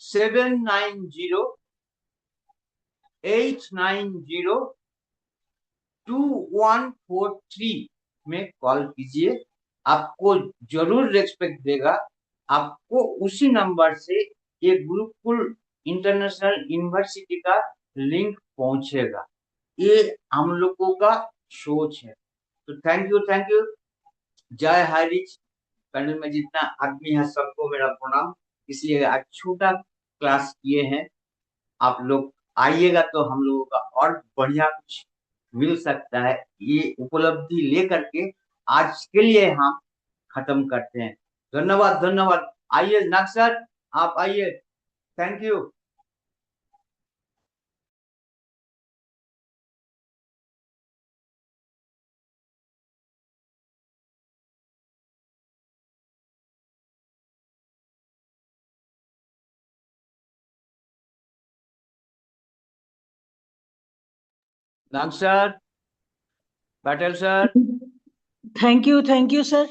790-890-2143 में कॉल कीजिए। आपको जरूर रेस्पेक्ट देगा, आपको उसी नंबर से ये गुरुकुल इंटरनेशनल यूनिवर्सिटी का लिंक पहुंचेगा। ये हम लोगों का सोच है। तो थैंक यू, थैंक यू। जय हाई रिच पैनल में जितना आदमी है सबको मेरा प्रणाम। इसलिए आज छोटा क्लास किए हैं, आप लोग आइएगा तो हम लोगों का और बढ़िया कुछ मिल सकता है। ये उपलब्धि लेकर के आज के लिए हम खत्म करते हैं। धन्यवाद, धन्यवाद। आइए नाग सर, आप आइए। Thank you. Nag sir, Patel sir. Thank you sir.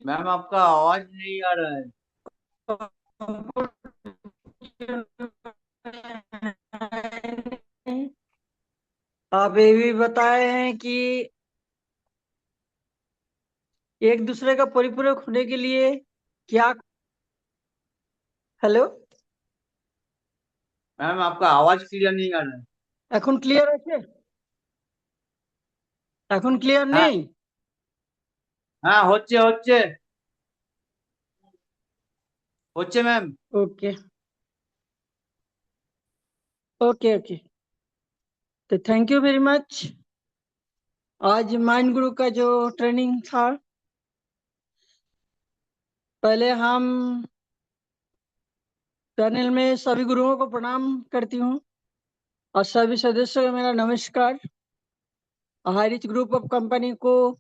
Ma'am आपका आवाज नहीं आ रहा है। आप ये भी बताए हैं कि एक दूसरे का परिपूरक होने के लिए क्या। हेलो, मैम आपका आवाज क्लियर नहीं आ रहा है। এখন ক্লিয়ার আছে? এখন ক্লিয়ার हाँ, নেই? हाँ, হচ্ছে হচ্ছে হচ্ছে ম্যাম। ओके ओके ओके, तो थैंक यू वेरी मच। आज माइंड गुरु का जो ट्रेनिंग था, पहले हम पैनल में सभी गुरुओं को प्रणाम करती हूँ और सभी सदस्यों को मेरा नमस्कार। High rich group of company को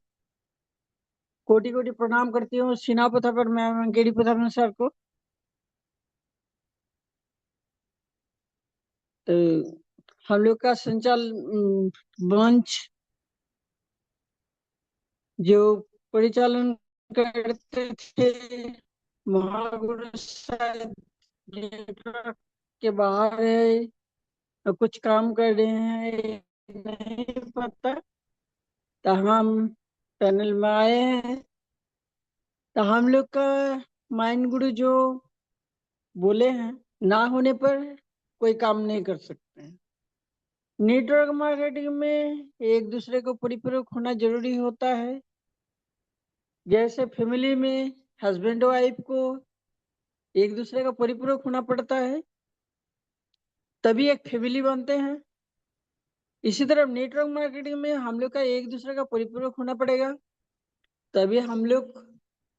कोटि कोटि प्रणाम करती हूँ। सीना पथा पर मैं गेडी प्रधान सर को। तो हम लोग का मंच जो परिचालन करते थे महागुरु शायद नेटवर्क के बाहर है, कुछ काम कर रहे हैं नहीं पता। तो हम पैनल में आए हैं, तो हम लोग का माइंड गुरु जो बोले हैं, ना होने पर कोई काम नहीं कर सकते हैं। नेटवर्क मार्केटिंग में एक दूसरे को परिपूरक होना जरूरी होता है। जैसे फैमिली में हस्बैंड वाइफ को एक दूसरे का परिपूरक होना पड़ता है, तभी एक फैमिली बनते हैं। इसी तरह नेटवर्क मार्केटिंग में हम लोग का एक दूसरे का परिपूरक होना पड़ेगा, तभी हम लोग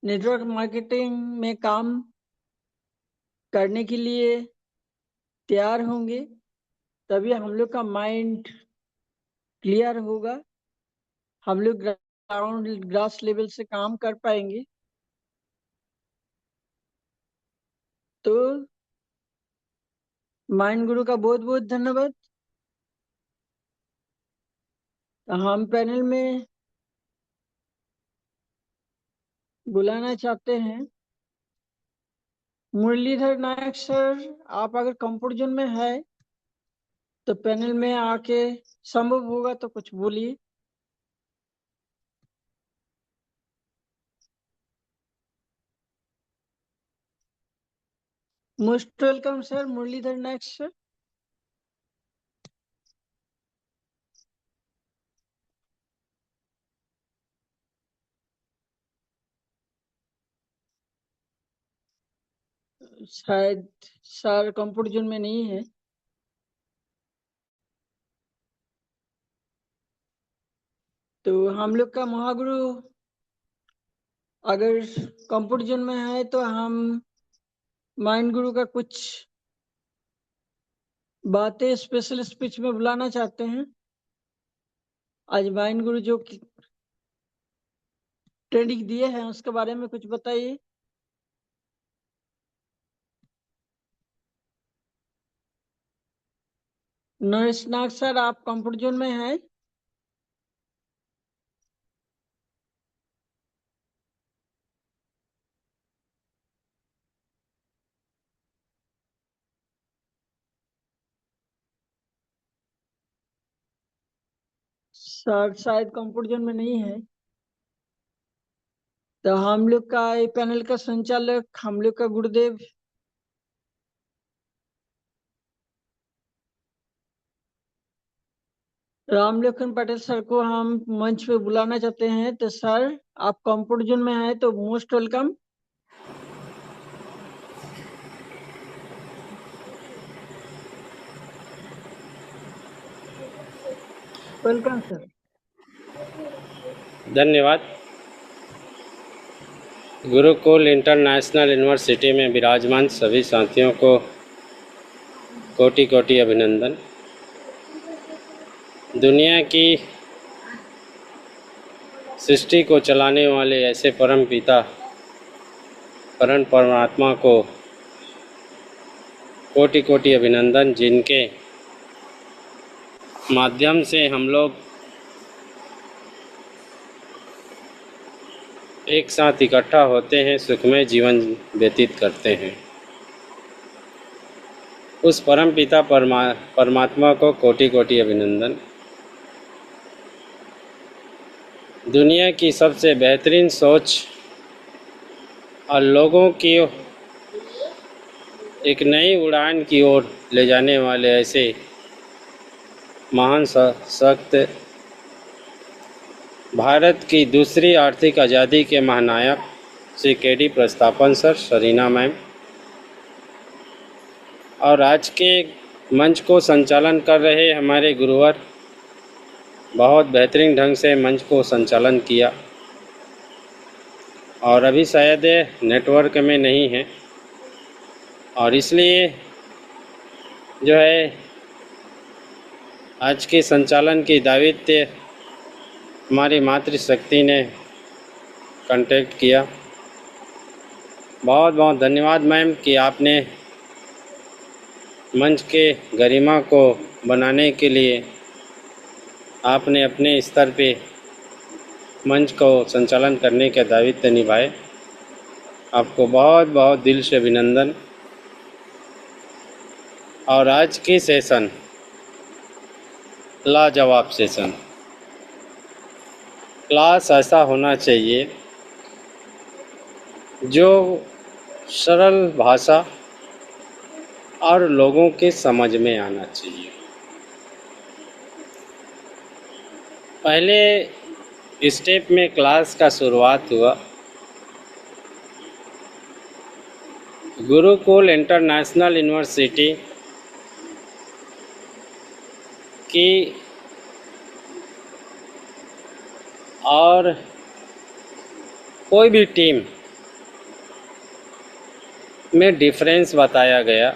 नेटवर्क मार्केटिंग में काम करने के लिए तैयार होंगे, तभी हम लोग का माइंड क्लियर होगा, हम लोग ग्राउंड ग्रास लेवल से काम कर पाएंगे। तो माइंड गुरु का बहुत बहुत धन्यवाद। हम पैनल में बुलाना चाहते हैं मुरलीधर नायक सर। आप अगर कंफर्ट जोन में है तो पैनल में आके संभव होगा तो कुछ बोलिए। मोस्ट वेलकम सर, मुरलीधर नायक सर। शायद सर कंफर्ट जोन में नहीं है। तो हम लोग का महागुरु अगर कंफर्ट जोन में है तो हम माइंड गुरु का कुछ बातें स्पेशल स्पीच में बुलाना चाहते हैं। आज माइंड गुरु जो ट्रेनिंग दिए हैं उसके बारे में कुछ बताइए। नरेश नाग सर, आप कंफर्ट जोन में हैं? सर शायद कंफर्ट जोन में नहीं है। तो हम लोग का ये पैनल का संचालक हम लोग का गुरुदेव रामलेखन पटेल सर को हम मंच पे बुलाना चाहते हैं। तो सर आप कंफर्ट जोन में हैं तो मोस्ट वेलकम। Welcome sir. धन्यवाद। गुरुकुल इंटरनेशनल यूनिवर्सिटी में विराजमान सभी साथियों को कोटि कोटि अभिनंदन। दुनिया की सृष्टि को चलाने वाले ऐसे परम पिता परम परमात्मा को कोटि कोटि अभिनंदन, जिनके माध्यम से हम लोग एक साथ इकट्ठा होते हैं, सुखमय जीवन व्यतीत करते हैं। उस परम पिता परमात्मा को कोटि कोटि अभिनंदन। दुनिया की सबसे बेहतरीन सोच और लोगों की एक नई उड़ान की ओर ले जाने वाले ऐसे महान सशक्त भारत की दूसरी आर्थिक आज़ादी के महानायक Shri K D. Prastapan sir, Sarina ma'am, और आज के मंच को संचालन कर रहे हमारे गुरुवर, बहुत बेहतरीन ढंग से मंच को संचालन किया। और अभी शायद नेटवर्क में नहीं है और इसलिए जो है आज के संचालन की दायित्व हमारी मातृशक्ति ने कांटेक्ट किया। बहुत धन्यवाद मैम कि आपने मंच के गरिमा को बनाने के लिए आपने अपने स्तर पे मंच को संचालन करने का दायित्व निभाए। आपको बहुत बहुत दिल से अभिनंदन। और आज की सेशन लाजवाब सेशन। क्लास ऐसा होना चाहिए जो सरल भाषा और लोगों के समझ में आना चाहिए। पहले स्टेप में क्लास का शुरुआत हुआ गुरुकुल इंटरनेशनल यूनिवर्सिटी की और कोई भी टीम में डिफरेंस बताया गया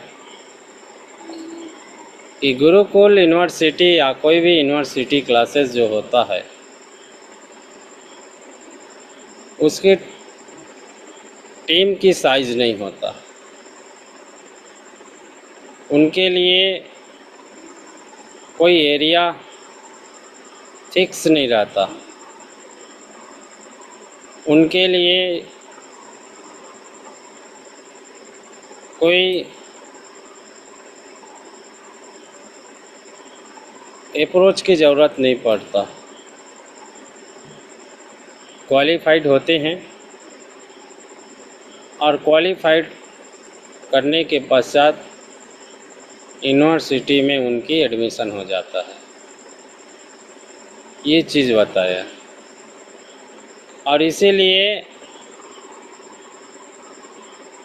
कि गुरुकुल यूनिवर्सिटी या कोई भी यूनिवर्सिटी क्लासेस जो होता है उसकी टीम की साइज नहीं होता। उनके लिए कोई एरिया फिक्स नहीं रहता। उनके लिए कोई अप्रोच की ज़रूरत नहीं पड़ता। क्वालिफाइड होते हैं और क्वालिफाइड करने के पश्चात यूनिवर्सिटी में उनकी एडमिशन हो जाता है। ये चीज़ बताया और इसीलिए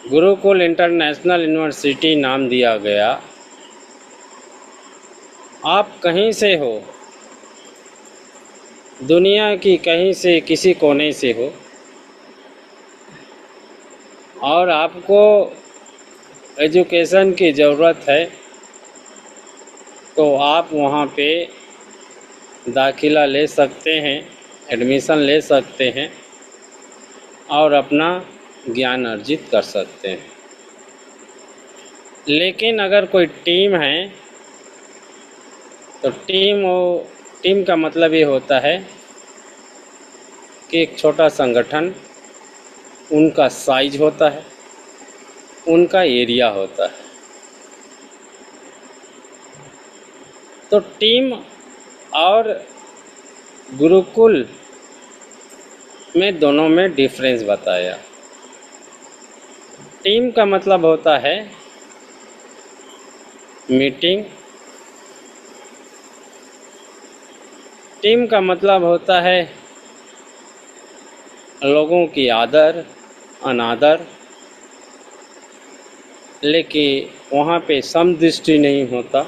गुरुकुल इंटरनेशनल यूनिवर्सिटी नाम दिया गया। आप कहीं से हो, दुनिया की कहीं से किसी कोने से हो और आपको एजुकेशन की ज़रूरत है तो आप वहाँ पे दाखिला ले सकते हैं, एडमिशन ले सकते हैं और अपना ज्ञान अर्जित कर सकते हैं। लेकिन अगर कोई टीम है तो टीम का मतलब ये होता है कि एक छोटा संगठन, उनका साइज होता है, उनका एरिया होता है। तो टीम और गुरुकुल में दोनों में डिफरेंस बताया। टीम का मतलब होता है मीटिंग। टीम का मतलब होता है लोगों की आदर अनादर। लेकिन वहाँ पे समदृष्टि नहीं होता।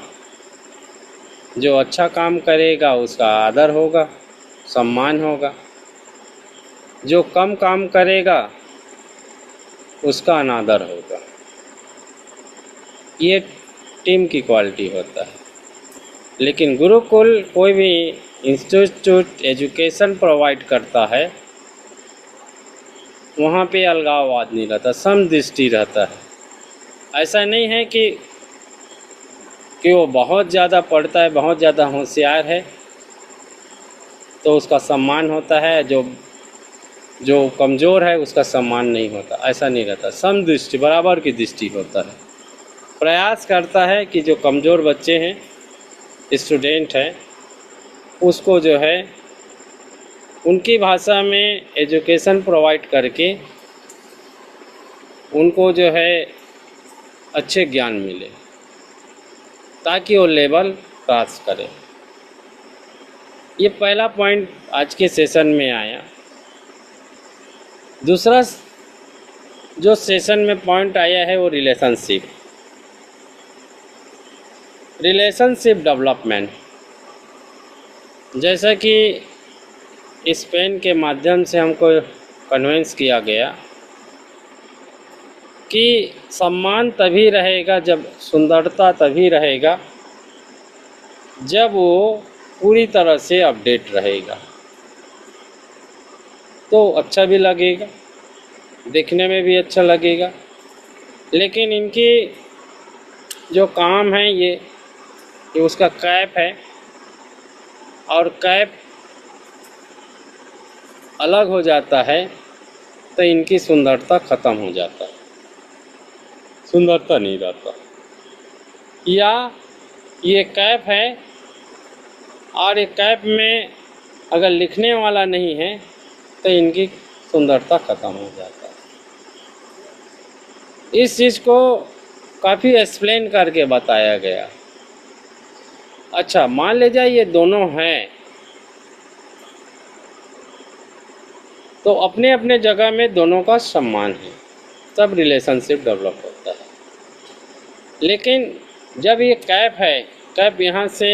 जो अच्छा काम करेगा उसका आदर होगा, सम्मान होगा। जो कम काम करेगा उसका अनादर होगा। ये टीम की क्वालिटी होता है। लेकिन गुरुकुल कोई भी इंस्टीट्यूट एजुकेशन प्रोवाइड करता है, वहाँ पे अलगाववाद नहीं रहता, समदृष्टि रहता है। ऐसा नहीं है कि वो बहुत ज़्यादा पढ़ता है, बहुत ज़्यादा होशियार है तो उसका सम्मान होता है, जो कमज़ोर है उसका सम्मान नहीं होता। ऐसा नहीं रहता। समदृष्टि, बराबर की दृष्टि होता है। प्रयास करता है कि जो कमज़ोर बच्चे हैं, स्टूडेंट हैं, उसको जो है उनकी भाषा में एजुकेशन प्रोवाइड करके उनको जो है अच्छे ज्ञान मिले ताकि वो लेवल क्रॉस करे। ये पहला पॉइंट आज के सेशन में आया। दूसरा जो सेशन में पॉइंट आया है वो रिलेशनशिप डेवलपमेंट। जैसा कि इस पेन के माध्यम से हमको कन्विंस किया गया कि सम्मान तभी रहेगा, जब सुंदरता तभी रहेगा जब वो पूरी तरह से अपडेट रहेगा, तो अच्छा भी लगेगा, देखने में भी अच्छा लगेगा। लेकिन इनकी जो काम है ये ये उसका कैप है और कैप अलग हो जाता है तो इनकी सुंदरता ख़त्म हो जाता है, सुंदरता नहीं रहता। या ये कैप है और ये कैप में अगर लिखने वाला नहीं है तो इनकी सुंदरता ख़त्म हो जाता है। इस चीज़ को काफ़ी एक्सप्लेन करके बताया गया। अच्छा, मान लीजिए ये दोनों हैं तो अपने अपने जगह में दोनों का सम्मान है, तब रिलेशनशिप डेवलप होता है। लेकिन जब ये कैप है, कैप यहाँ से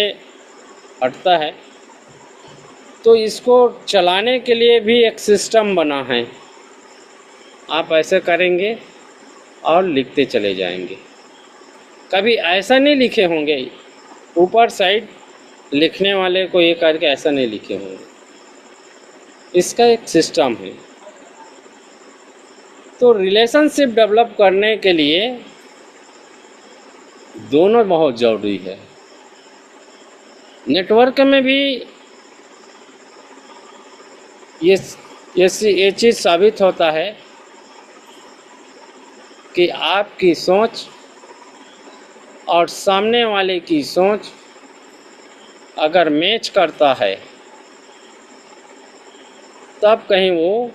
हटता है तो इसको चलाने के लिए भी एक सिस्टम बना है। आप ऐसे करेंगे और लिखते चले जाएंगे। कभी ऐसा नहीं लिखे होंगे, ऊपर साइड लिखने वाले को ये करके ऐसा नहीं लिखे होंगे, इसका एक सिस्टम है। तो रिलेशनशिप डेवलप करने के लिए दोनों बहुत ज़रूरी है। नेटवर्क में भी ये चीज़ साबित होता है कि आपकी सोच और सामने वाले की सोच अगर मैच करता है तब कहीं वो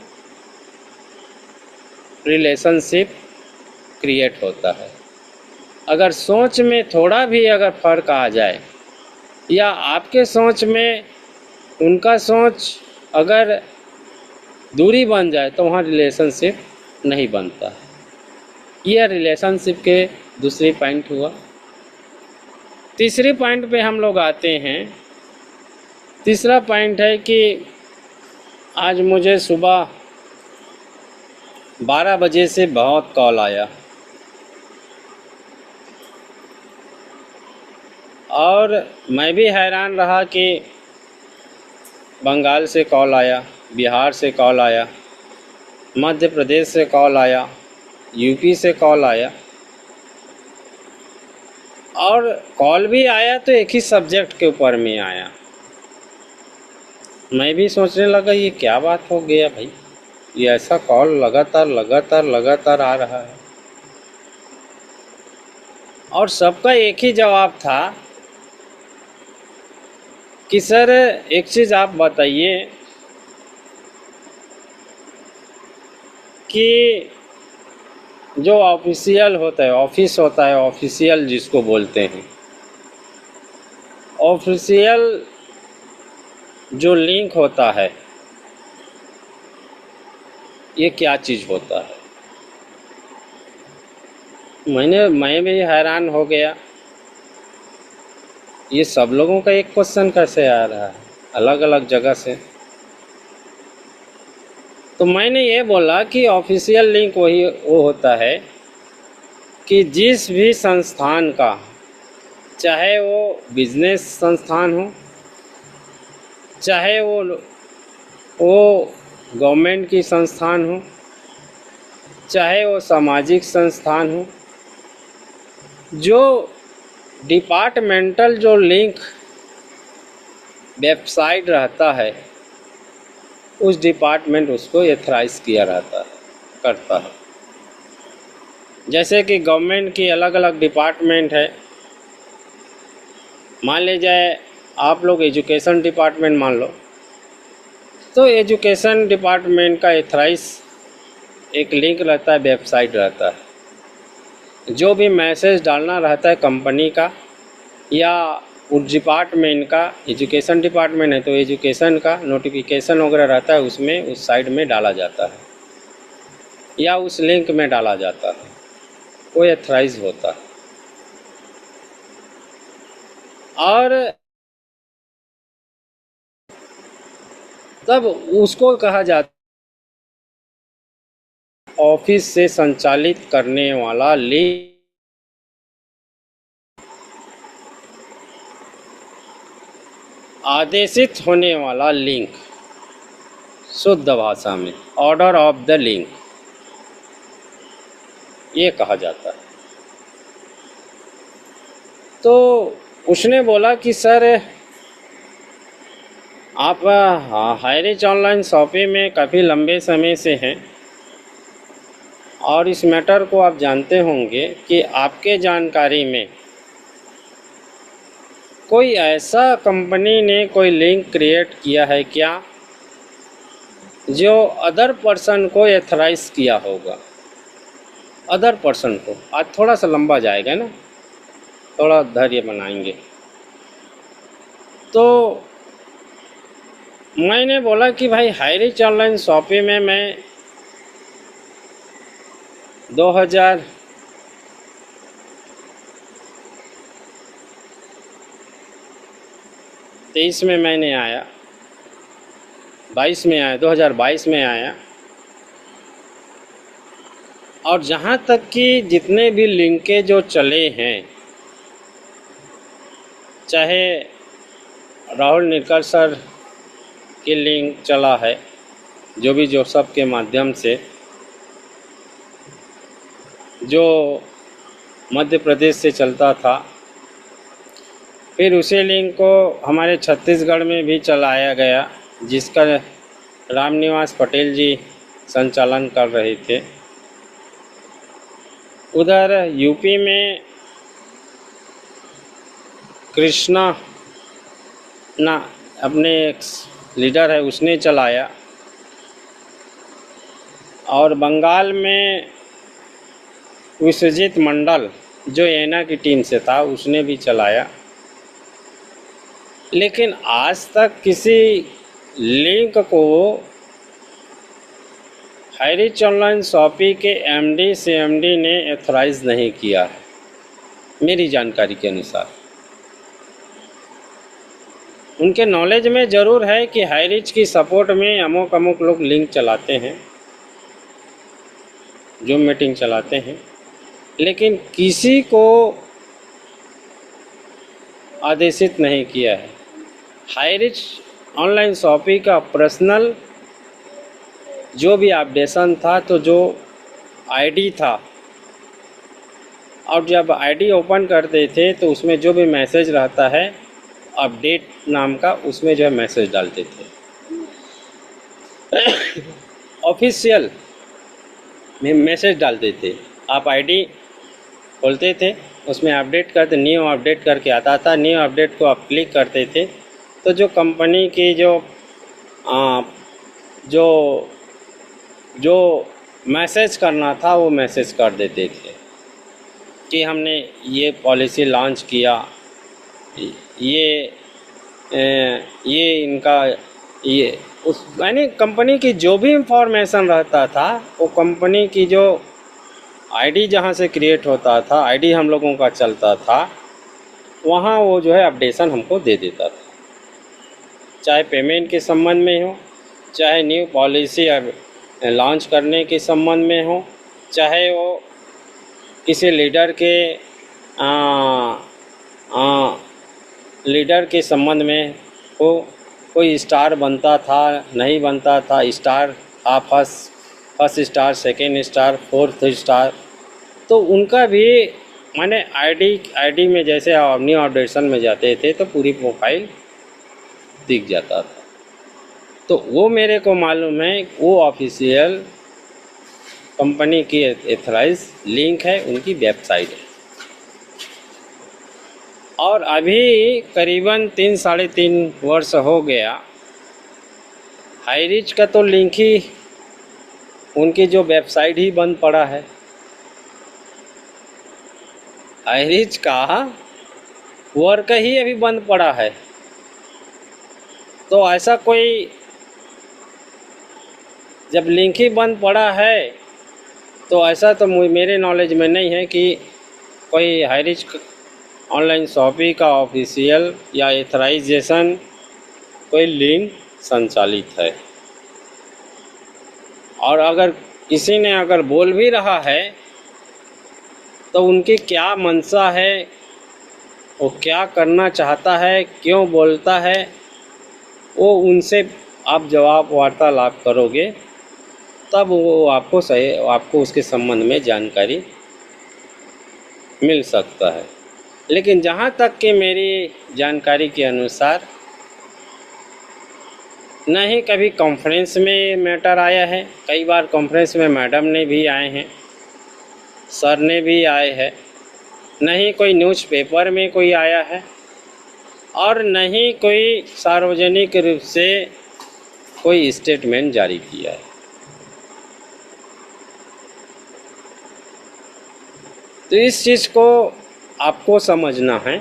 रिलेशनशिप क्रिएट होता है। अगर सोच में थोड़ा भी अगर फ़र्क आ जाए या आपके सोच में उनका सोच अगर दूरी बन जाए तो वहाँ रिलेशनशिप नहीं बनता है। यह रिलेशनशिप के दूसरी पॉइंट हुआ। तीसरी पॉइंट पे हम लोग आते हैं। तीसरा पॉइंट है कि आज मुझे सुबह 12 बजे से बहुत कॉल आया और मैं भी हैरान रहा कि बंगाल से कॉल आया, बिहार से कॉल आया, मध्य प्रदेश से कॉल आया, यूपी से कॉल आया और कॉल भी आया तो एक ही सब्जेक्ट के ऊपर में आया। मैं भी सोचने लगा ये क्या बात हो गया भाई, ये ऐसा कॉल लगातार आ रहा है। और सबका एक ही जवाब था कि सर एक चीज़ आप बताइए कि जो ऑफिशियल होता है, ऑफिस होता है, ऑफिशियल जिसको बोलते हैं, ऑफिशियल जो लिंक होता है ये क्या चीज़ होता है। मैं भी हैरान हो गया, ये सब लोगों का एक क्वेश्चन कैसे आ रहा है अलग अलग जगह से। तो मैंने ये बोला कि ऑफिशियल लिंक वो होता है कि जिस भी संस्थान का, चाहे वो बिजनेस संस्थान हो, चाहे वो गवर्नमेंट की संस्थान हो, चाहे वो सामाजिक संस्थान हो, जो डिपार्टमेंटल जो लिंक वेबसाइट रहता है उस डिपार्टमेंट उसको एथराइज किया करता है। जैसे कि गवर्नमेंट की अलग अलग डिपार्टमेंट है। मान लीजिए आप लोग एजुकेशन डिपार्टमेंट मान लो, तो एजुकेशन डिपार्टमेंट का एथराइज एक लिंक रहता है, वेबसाइट रहता है। जो भी मैसेज डालना रहता है कंपनी का या उस डिपार्टमेंट का, एजुकेशन डिपार्टमेंट है तो एजुकेशन का नोटिफिकेशन वगैरह रहता है, उसमें उस साइट में डाला जाता है या उस लिंक में डाला जाता है, वो एथराइज होता है। और तब उसको कहा जाता ऑफिस से संचालित करने वाला लिंक, आदेशित होने वाला लिंक, शुद्ध भाषा में ऑर्डर ऑफ द लिंक ये कहा जाता है। तो उसने बोला कि सर आप हाईरिच ऑनलाइन शॉपिंग में काफ़ी लंबे समय से हैं और इस मैटर को आप जानते होंगे कि आपके जानकारी में कोई ऐसा कंपनी ने कोई लिंक क्रिएट किया है क्या जो अदर पर्सन को एथराइज किया होगा। अदर पर्सन को, आज थोड़ा सा लंबा जाएगा ना, थोड़ा धैर्य बनाएंगे। तो मैंने बोला कि भाई हाईरिच ऑनलाइन शॉपिंग में मैं 2023 में मैंने आया, 2022 में आया और जहाँ तक कि जितने भी लिंकेज जो चले हैं, चाहे राहुल निरकर सर की लिंक चला है, जो भी जोसेफ के माध्यम से, जो मध्य प्रदेश से चलता था, फिर उसी लिंक को हमारे छत्तीसगढ़ में भी चलाया गया जिसका रामनिवास पटेल जी संचालन कर रहे थे। उधर यूपी में कृष्णा ना अपने एक लीडर है उसने चलाया और बंगाल में विश्वजीत मंडल जो एना की टीम से था उसने भी चलाया। लेकिन आज तक किसी लिंक को हाईरिच ऑनलाइन शॉपिंग के एमडी सीएमडी ने एथराइज नहीं किया है मेरी जानकारी के अनुसार। उनके नॉलेज में ज़रूर है कि हाईरिच की सपोर्ट में अमुक अमुक लोग लिंक चलाते हैं, जूम मीटिंग चलाते हैं, लेकिन किसी को आदेशित नहीं किया है। हाईरिच ऑनलाइन शॉपिंग का पर्सनल जो भी अपडेशन था, तो जो आईडी था, और जब आईडी ओपन करते थे तो उसमें जो भी मैसेज रहता है अपडेट नाम का, उसमें जो है मैसेज डालते थे। ऑफिशियल में मैसेज डालते थे, आप आईडी खोलते थे, उसमें अपडेट करते, न्यू अपडेट करके आता था। न्यू अपडेट को आप क्लिक करते थे तो जो कंपनी की जो मैसेज करना था वो मैसेज कर देते थे कि हमने ये पॉलिसी लॉन्च किया, ये इनका ये उस यानी कंपनी की जो भी इंफॉर्मेशन रहता था वो कंपनी की जो आईडी जहाँ से क्रिएट होता था, आईडी हम लोगों का चलता था, वहाँ वो जो है अपडेशन हमको दे देता था। चाहे पेमेंट के संबंध में हो, चाहे न्यू पॉलिसी लॉन्च करने के संबंध में हो, चाहे वो किसी लीडर के संबंध में हो, कोई स्टार बनता था नहीं बनता था, star first star, second star, fourth star, तो उनका भी माने आईडी में जैसे न्यू अपडेशन में जाते थे तो पूरी प्रोफाइल दिख जाता था। तो वो मेरे को मालूम है वो ऑफिशियल कंपनी की एथराइज लिंक है, उनकी वेबसाइट है। और अभी करीबन 3-3.5 वर्ष हो गया, हाईरिच का तो लिंक ही, उनकी जो वेबसाइट ही बंद पड़ा है। हाईरिच का वर्क ही अभी बंद पड़ा है। तो ऐसा कोई, जब लिंक ही बंद पड़ा है तो ऐसा तो मेरे नॉलेज में नहीं है कि कोई हाईरिच ऑनलाइन शॉपिंग का ऑफिशियल या एथराइजेशन कोई लिंक संचालित है। और अगर किसी ने अगर बोल भी रहा है तो उनकी क्या मंशा है, वो क्या करना चाहता है, क्यों बोलता है, वो उनसे आप जवाब वार्तालाप करोगे तब वो आपको उसके संबंध में जानकारी मिल सकता है। लेकिन जहाँ तक कि मेरी जानकारी के अनुसार न ही कभी कॉन्फ्रेंस में मैटर आया है। कई बार कॉन्फ्रेंस में मैडम ने भी आए हैं, सर ने भी आए हैं, न ही कोई न्यूज़पेपर में कोई आया है और न ही कोई सार्वजनिक रूप से कोई स्टेटमेंट जारी किया है। तो इस चीज़ को आपको समझना है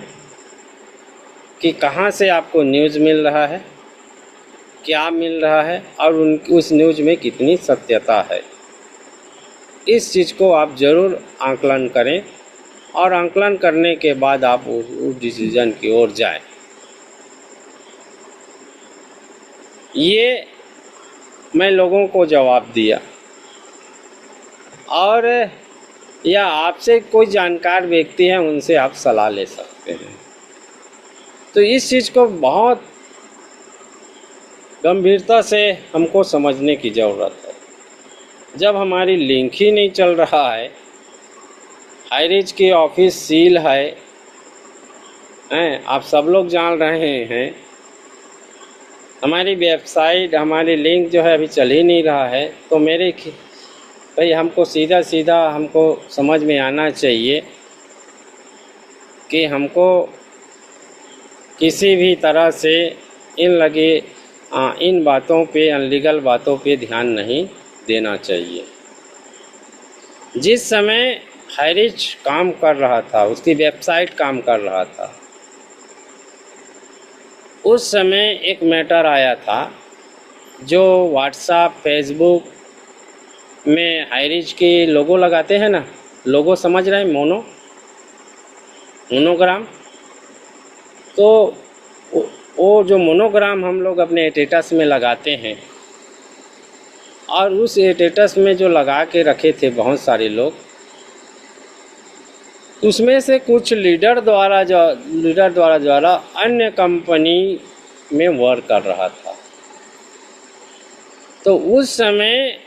कि कहाँ से आपको न्यूज़ मिल रहा है, क्या मिल रहा है और उस न्यूज़ में कितनी सत्यता है। इस चीज़ को आप ज़रूर आकलन करें और आकलन करने के बाद आप उस डिसीज़न की ओर जाएं। ये मैं लोगों को जवाब दिया और या आपसे कोई जानकार व्यक्ति है उनसे आप सलाह ले सकते हैं। तो इस चीज़ को बहुत गंभीरता से हमको समझने की ज़रूरत है। जब हमारी लिंक ही नहीं चल रहा है, हाईरीच की ऑफिस सील है, आप सब लोग जान रहे हैं, हमारी वेबसाइट, हमारी लिंक जो है अभी चल ही नहीं रहा है, तो भाई हमको सीधा सीधा हमको समझ में आना चाहिए कि हमको किसी भी तरह से इन बातों पे, अनलीगल बातों पे ध्यान नहीं देना चाहिए। जिस समय हाईरीच काम कर रहा था, उसकी वेबसाइट काम कर रहा था, उस समय एक मैटर आया था जो व्हाट्सएप, फेसबुक में हाईरीच के लोगो लगाते हैं ना, लोगो समझ रहे हैं, मोनोग्राम। तो वो जो मोनोग्राम हम लोग अपने स्टेटस में लगाते हैं और उस स्टेटस में जो लगा के रखे थे बहुत सारे लोग, उसमें से कुछ लीडर द्वारा अन्य कंपनी में वर्क कर रहा था। तो उस समय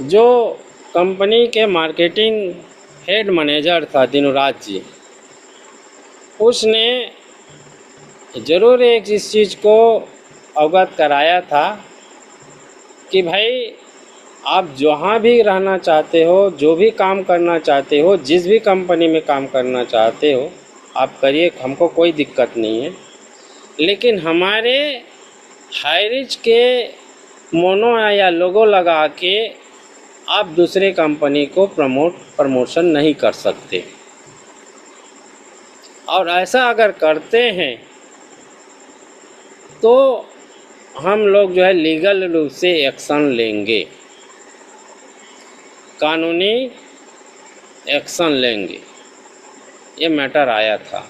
जो कंपनी के मार्केटिंग हेड मैनेजर था दिनुराज जी, उसने ज़रूर एक इस चीज़ को अवगत कराया था कि भाई आप जहाँ भी रहना चाहते हो, जो भी काम करना चाहते हो, जिस भी कंपनी में काम करना चाहते हो, आप करिए, हमको कोई दिक्कत नहीं है। लेकिन हमारे हाईरीच के मोनो या लोगो लगा के आप दूसरे कंपनी को प्रमोशन नहीं कर सकते, और ऐसा अगर करते हैं तो हम लोग जो है लीगल रूप से एक्शन लेंगे, कानूनी एक्शन लेंगे। ये मैटर आया था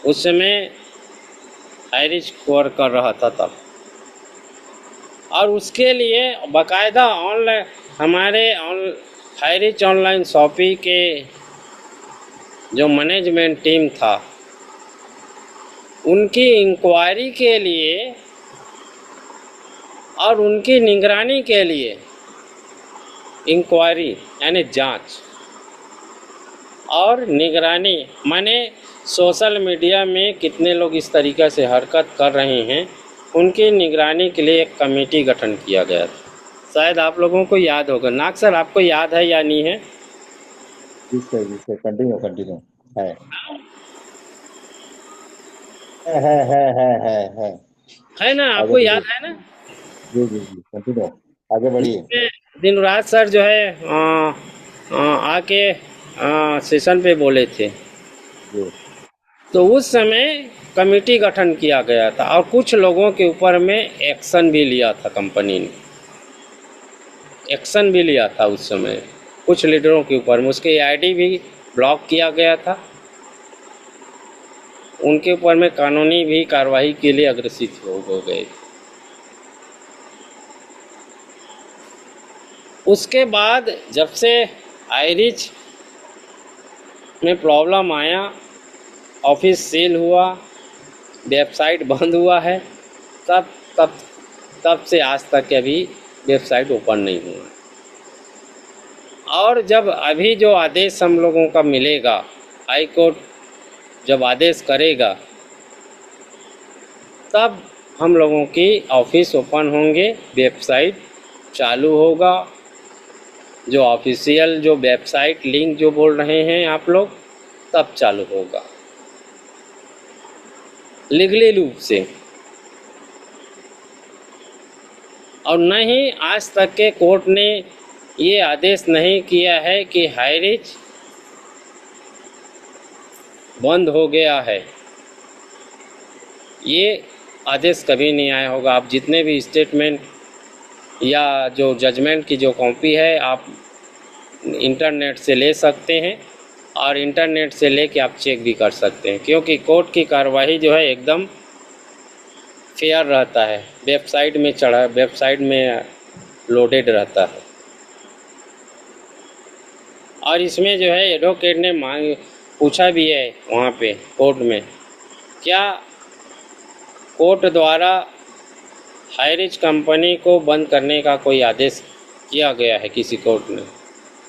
उस समय, हाईरीच वर्क कर रहा था तब, और उसके लिए बाकायदा ऑनलाइन हमारे हाईरीच ऑनलाइन शॉपिंग के जो मैनेजमेंट टीम था, उनकी इंक्वायरी के लिए और उनकी निगरानी के लिए, इंक्वायरी यानी जांच और निगरानी माने सोशल मीडिया में कितने लोग इस तरीक़े से हरकत कर रहे हैं, उनकी निगरानी के लिए एक कमेटी गठन किया गया था। शायद आप लोगों को याद होगा। नाग सर, आपको याद है या नहीं है? जी सर, कंटिन्यू है ना, आपको याद है ना? जी कंटिन्यू, आगे बढ़िए। दिनुराज सर जो है आके सेशन पे बोले थे, तो उस समय कमेटी गठन किया गया था और कुछ लोगों के ऊपर में एक्शन भी लिया था, कंपनी ने एक्शन भी लिया था उस समय कुछ लीडरों के ऊपर में। उसके आईडी भी ब्लॉक किया गया था, उनके ऊपर में कानूनी भी कार्रवाई के लिए अग्रसित हो गए। उसके बाद जब से हाईरीच में प्रॉब्लम आया, ऑफिस सील हुआ, वेबसाइट बंद हुआ है, तब से आज तक अभी वेबसाइट ओपन नहीं हुआ। और जब अभी जो आदेश हम लोगों का मिलेगा, हाई कोर्ट जब आदेश करेगा, तब हम लोगों की ऑफिस ओपन होंगे, वेबसाइट चालू होगा। जो ऑफिशियल जो वेबसाइट लिंक जो बोल रहे हैं आप लोग, तब चालू होगा लीगली रूप से। और नहीं, आज तक के कोर्ट ने ये आदेश नहीं किया है कि हाईरिच बंद हो गया है। ये आदेश कभी नहीं आया होगा। आप जितने भी स्टेटमेंट या जो जजमेंट की जो कॉपी है, आप इंटरनेट से ले सकते हैं और इंटरनेट से लेके आप चेक भी कर सकते हैं, क्योंकि कोर्ट की कार्रवाई जो है एकदम फेयर रहता है, वेबसाइट में लोडेड रहता है। और इसमें जो है एडवोकेट ने पूछा भी है वहाँ पे कोर्ट में, क्या कोर्ट द्वारा हाईरिच कंपनी को बंद करने का कोई आदेश किया गया है किसी कोर्ट ने?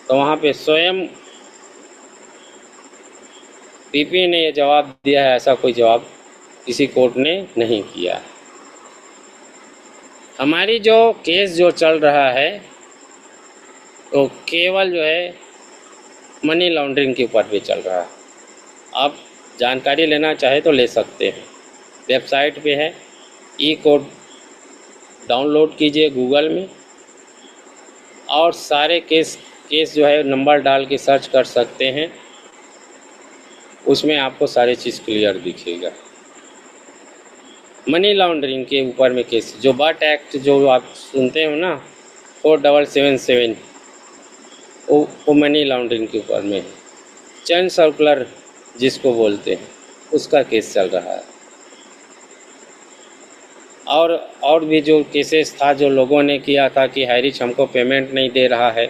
तो वहाँ पे स्वयं पीपी ने ये जवाब दिया है, ऐसा कोई जवाब किसी कोर्ट ने नहीं किया है। हमारी जो केस जो चल रहा है तो केवल जो है मनी लॉन्ड्रिंग के ऊपर भी चल रहा है। आप जानकारी लेना चाहे तो ले सकते हैं, वेबसाइट पे है, ई कोड डाउनलोड कीजिए गूगल में, और सारे केस जो है नंबर डाल के सर्च कर सकते हैं, उसमें आपको सारी चीज़ क्लियर दिखेगा। मनी लॉन्ड्रिंग के ऊपर में केस, जो बट एक्ट जो आप सुनते हो ना 4777, वो मनी लॉन्ड्रिंग के ऊपर में है। चैन सर्कुलर जिसको बोलते हैं, उसका केस चल रहा है। और भी जो केसेस था जो लोगों ने किया था कि हाईरिच हमको पेमेंट नहीं दे रहा है,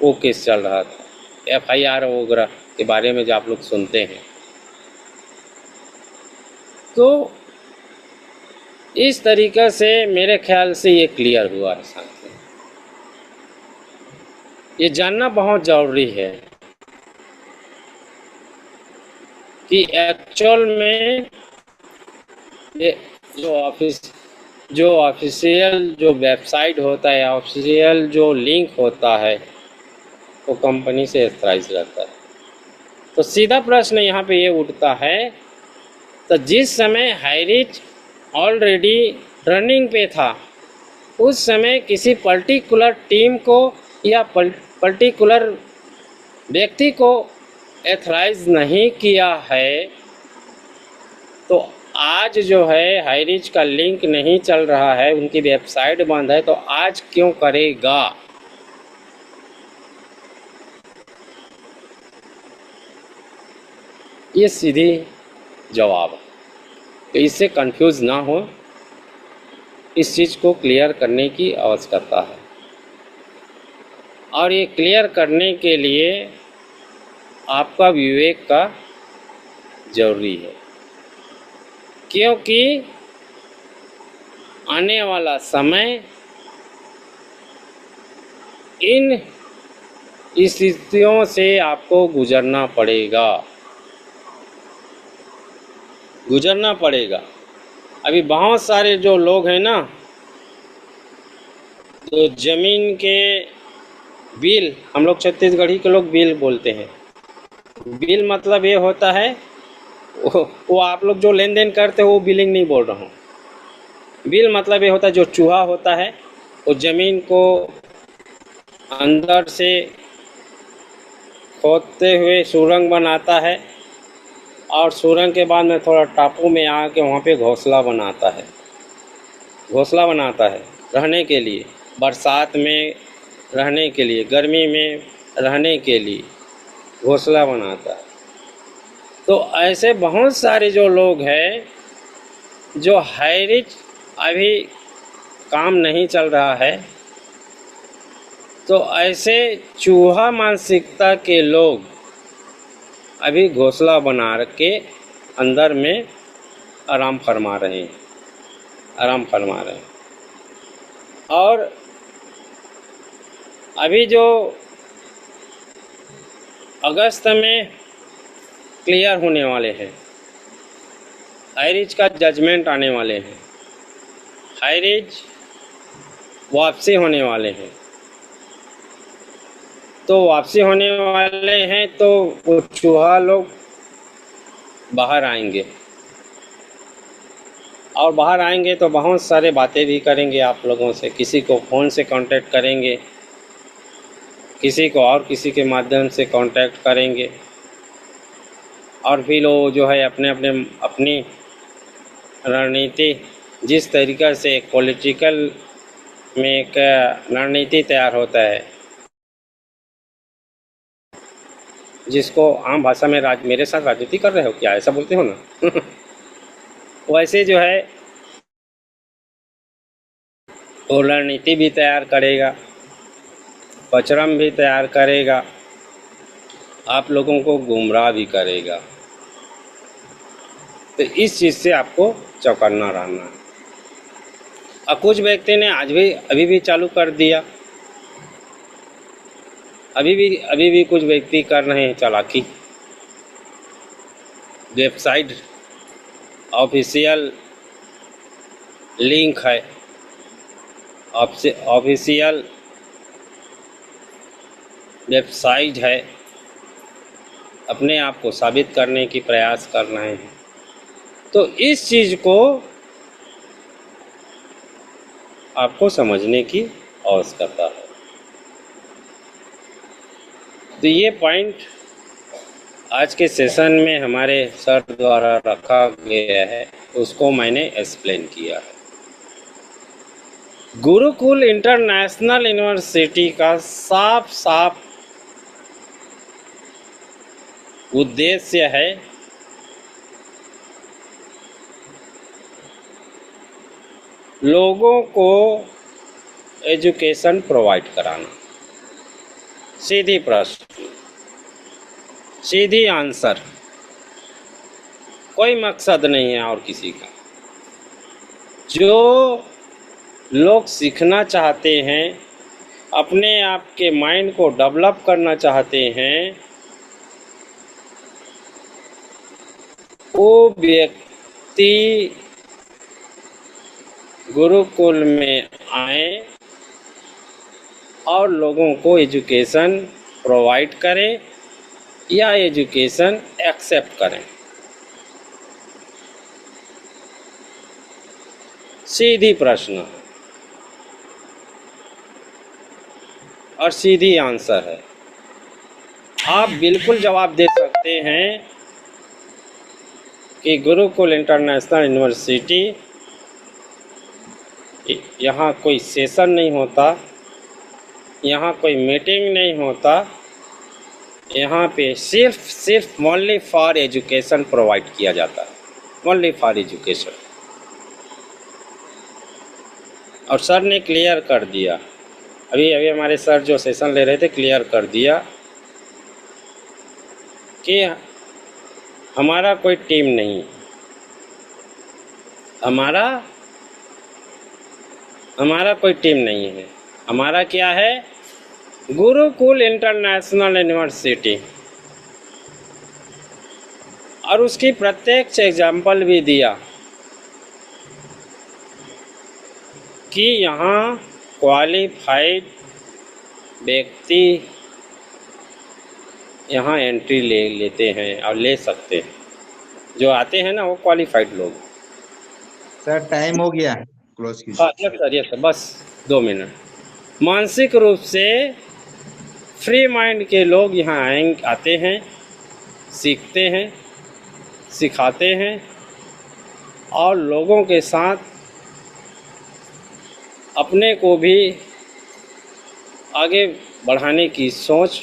वो केस चल रहा था। FIR वगैरह के बारे में जो आप लोग सुनते हैं, तो इस तरीक़े से मेरे ख्याल से ये क्लियर हुआ है। साथ में ये जानना बहुत ज़रूरी है कि एक्चुअल में ये जो ऑफिशियल जो वेबसाइट होता है, ऑफिशियल जो लिंक होता है, वो कंपनी से ऑथराइज रहता है। तो सीधा प्रश्न यहाँ पे ये उठता है, तो जिस समय हाईरिच ऑलरेडी रनिंग पे था, उस समय किसी पर्टिकुलर टीम को या पर्टिकुलर व्यक्ति को ऑथराइज नहीं किया है, तो आज जो है हाईरिच का लिंक नहीं चल रहा है, उनकी वेबसाइट बंद है, तो आज क्यों करेगा? ये सीधी जवाब है। तो इससे कंफ्यूज ना हो, इस चीज़ को क्लियर करने की आवश्यकता है। और ये क्लियर करने के लिए आपका विवेक का जरूरी है, क्योंकि आने वाला समय इन स्थितियों से आपको गुजरना पड़ेगा। अभी बहुत सारे जो लोग हैं ना, तो ज़मीन के बिल, हम लोग छत्तीसगढ़ी के लोग बिल बोलते हैं। बिल मतलब ये होता है, वो आप लोग जो लेन देन करते हो वो बिलिंग नहीं बोल रहा हूँ। बिल मतलब ये होता है, जो चूहा होता है वो ज़मीन को अंदर से खोदते हुए सुरंग बनाता है, और सुरंग के बाद में थोड़ा टापू में आके वहाँ पे घोंसला बनाता है रहने के लिए, बरसात में रहने के लिए, गर्मी में रहने के लिए घोंसला बनाता है। तो ऐसे बहुत सारे जो लोग हैं, जो हाईरिच अभी काम नहीं चल रहा है, तो ऐसे चूहा मानसिकता के लोग अभी घोंसला बना के अंदर में आराम फरमा रहे हैं। और अभी जो अगस्त में क्लियर होने वाले हैं। हाईरिच का जजमेंट आने वाले हैं। हाईरिच वापसी होने वाले हैं। तो वापसी होने वाले हैं तो वो चूहा लोग बाहर आएंगे, और बाहर आएंगे तो बहुत सारे बातें भी करेंगे आप लोगों से। किसी को फ़ोन से कांटेक्ट करेंगे, किसी को और किसी के माध्यम से कांटेक्ट करेंगे, और फिर वो जो है अपनी रणनीति, जिस तरीक़े से एक पॉलिटिकल में एक रणनीति तैयार होता है, जिसको आम भाषा में मेरे साथ राजनीति कर रहे हो क्या, ऐसा बोलते हो ना वैसे जो है वो रणनीति भी तैयार करेगा, पचरम भी तैयार करेगा, आप लोगों को गुमराह भी करेगा। तो इस चीज़ से आपको चौकन्ना रहना है। और कुछ व्यक्ति ने अभी भी चालू कर दिया, अभी भी कुछ व्यक्ति कर रहे हैं चालाकी। वेबसाइट ऑफिशियल लिंक है, ऑफिशियल वेबसाइट है, अपने आप को साबित करने की प्रयास कर रहे हैं। तो इस चीज़ को आपको समझने की आवश्यकता है। तो ये पॉइंट आज के सेशन में हमारे सर द्वारा रखा गया है, उसको मैंने एक्सप्लेन किया है। गुरुकुल इंटरनेशनल यूनिवर्सिटी का साफ उद्देश्य है लोगों को एजुकेशन प्रोवाइड कराना। सीधी प्रश्न, सीधी आंसर, कोई मकसद नहीं है और किसी का। जो लोग सीखना चाहते हैं, अपने आप के माइंड को डेवलप करना चाहते हैं, वो व्यक्ति गुरुकुल में आए और लोगों को एजुकेशन प्रोवाइड करें या एजुकेशन एक्सेप्ट करें। सीधी प्रश्न और सीधी आंसर है। आप बिल्कुल जवाब दे सकते हैं कि गुरुकुल इंटरनेशनल यूनिवर्सिटी, यहाँ कोई सेशन नहीं होता, यहाँ कोई मीटिंग नहीं होता, यहाँ पे सिर्फ ओनली फॉर एजुकेशन प्रोवाइड किया जाता है, ओनली फॉर एजुकेशन। और सर ने क्लियर कर दिया, अभी हमारे सर जो सेशन ले रहे थे क्लियर कर दिया कि हमारा कोई टीम नहीं, हमारा कोई टीम नहीं है। हमारा क्या है? Gurukul international university. और उसकी प्रत्यक्ष एग्जाम्पल भी दिया कि यहाँ क्वालिफाइड व्यक्ति यहाँ एंट्री लेते हैं और ले सकते हैं। जो आते हैं ना वो क्वालिफाइड लोग। सर टाइम हो गया, क्लोज कीजिए। यस सर, बस 2 मिनट। मानसिक रूप से फ्री माइंड के लोग यहाँ आते हैं, सीखते हैं, सिखाते हैं और लोगों के साथ अपने को भी आगे बढ़ाने की सोच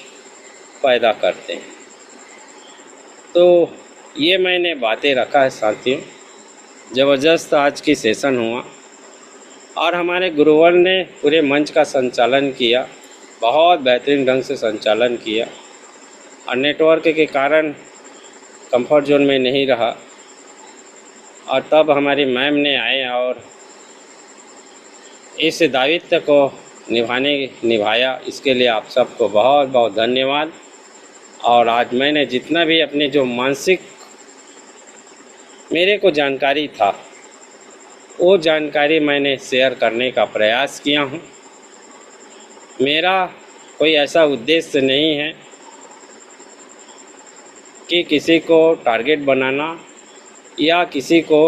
पैदा करते हैं। तो ये मैंने बातें रखा है साथियों। ज़बरदस्त आज की सेशन हुआ और हमारे गुरुवर ने पूरे मंच का संचालन किया, बहुत बेहतरीन ढंग से संचालन किया। और नेटवर्क के कारण कंफर्ट जोन में नहीं रहा और तब हमारी मैम ने आए और इस दायित्व को निभाया। इसके लिए आप सबको बहुत बहुत धन्यवाद। और आज मैंने जितना भी अपने जो मानसिक मेरे को जानकारी था वो जानकारी मैंने शेयर करने का प्रयास किया हूँ। मेरा कोई ऐसा उद्देश्य नहीं है कि किसी को टारगेट बनाना या किसी को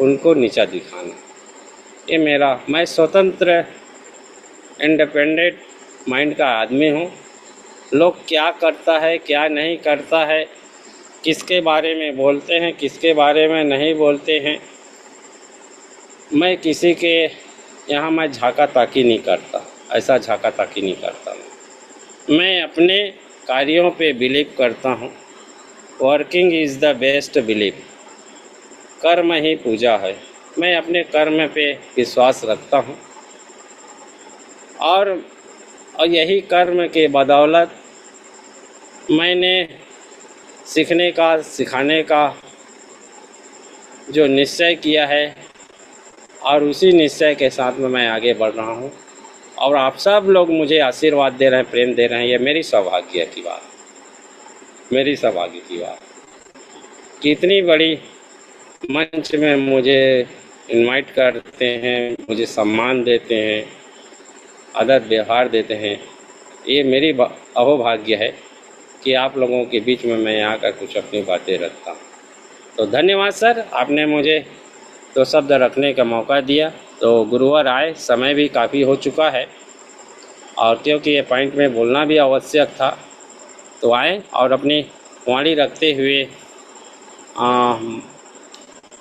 उनको नीचा दिखाना। ये मैं स्वतंत्र इंडिपेंडेंट माइंड का आदमी हूँ। लोग क्या करता है क्या नहीं करता है, किसके बारे में बोलते हैं किसके बारे में नहीं बोलते हैं, मैं किसी के यहाँ मैं झाका ताकी नहीं करता, ऐसा झाका ताकी नहीं करता। मैं अपने कार्यों पे बिलीव करता हूँ। Working is the best believe. कर्म ही पूजा है। मैं अपने कर्म पे विश्वास रखता हूँ और यही कर्म के बदौलत मैंने सीखने का सिखाने का जो निश्चय किया है और उसी निश्चय के साथ में मैं आगे बढ़ रहा हूँ और आप सब लोग मुझे आशीर्वाद दे रहे हैं, प्रेम दे रहे हैं। ये मेरी सौभाग्य की बात, मेरी सौभाग्य की बात। कितनी बड़ी मंच में मुझे इनवाइट करते हैं, मुझे सम्मान देते हैं, आदर व्यवहार देते हैं। ये मेरी अहोभाग्य है कि आप लोगों के बीच में मैं आकर कुछ अपनी बातें रखता हूँ। तो धन्यवाद सर, आपने मुझे दो शब्द रखने का मौका दिया। तो गुरुवार आए, समय भी काफ़ी हो चुका है और क्योंकि ये पॉइंट में बोलना भी आवश्यक था तो आए और अपनी वाणी रखते हुए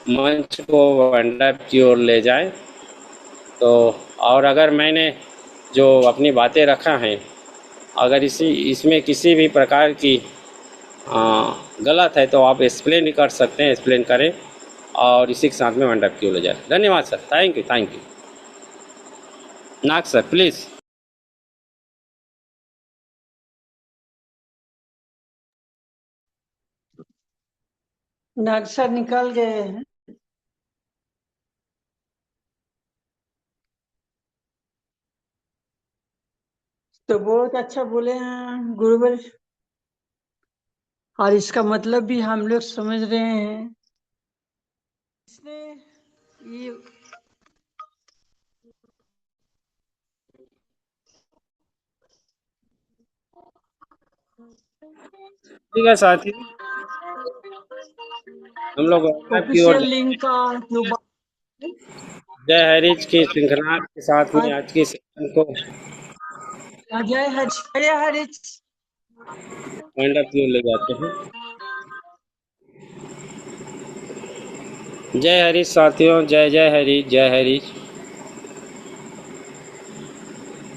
मंच को मंडप की ओर ले जाएं। तो और अगर मैंने जो अपनी बातें रखा हैं, अगर इसमें किसी भी प्रकार की गलत है तो आप एक्सप्लेन कर सकते हैं, एक्सप्लेन करें और इसी के साथ में मंडप की ओर ले जाए। धन्यवाद sir, thank you thank you. Nag sir please. Nag sir निकल गए हैं। तो बहुत अच्छा बोले हैं गुरुवर, और इसका मतलब भी हम लोग समझ रहे हैं। इसने ये ठीक है साथी, हम लोग मंडप की ओर ऑफिशियल लिंक का जो जय हरीश की श्रृंखला के साथ में आज की सेशन को जय हरीश मंडप की ओर ले जाते हैं। जय हरीश साथियों, जय जय हरीश, जय हरीश।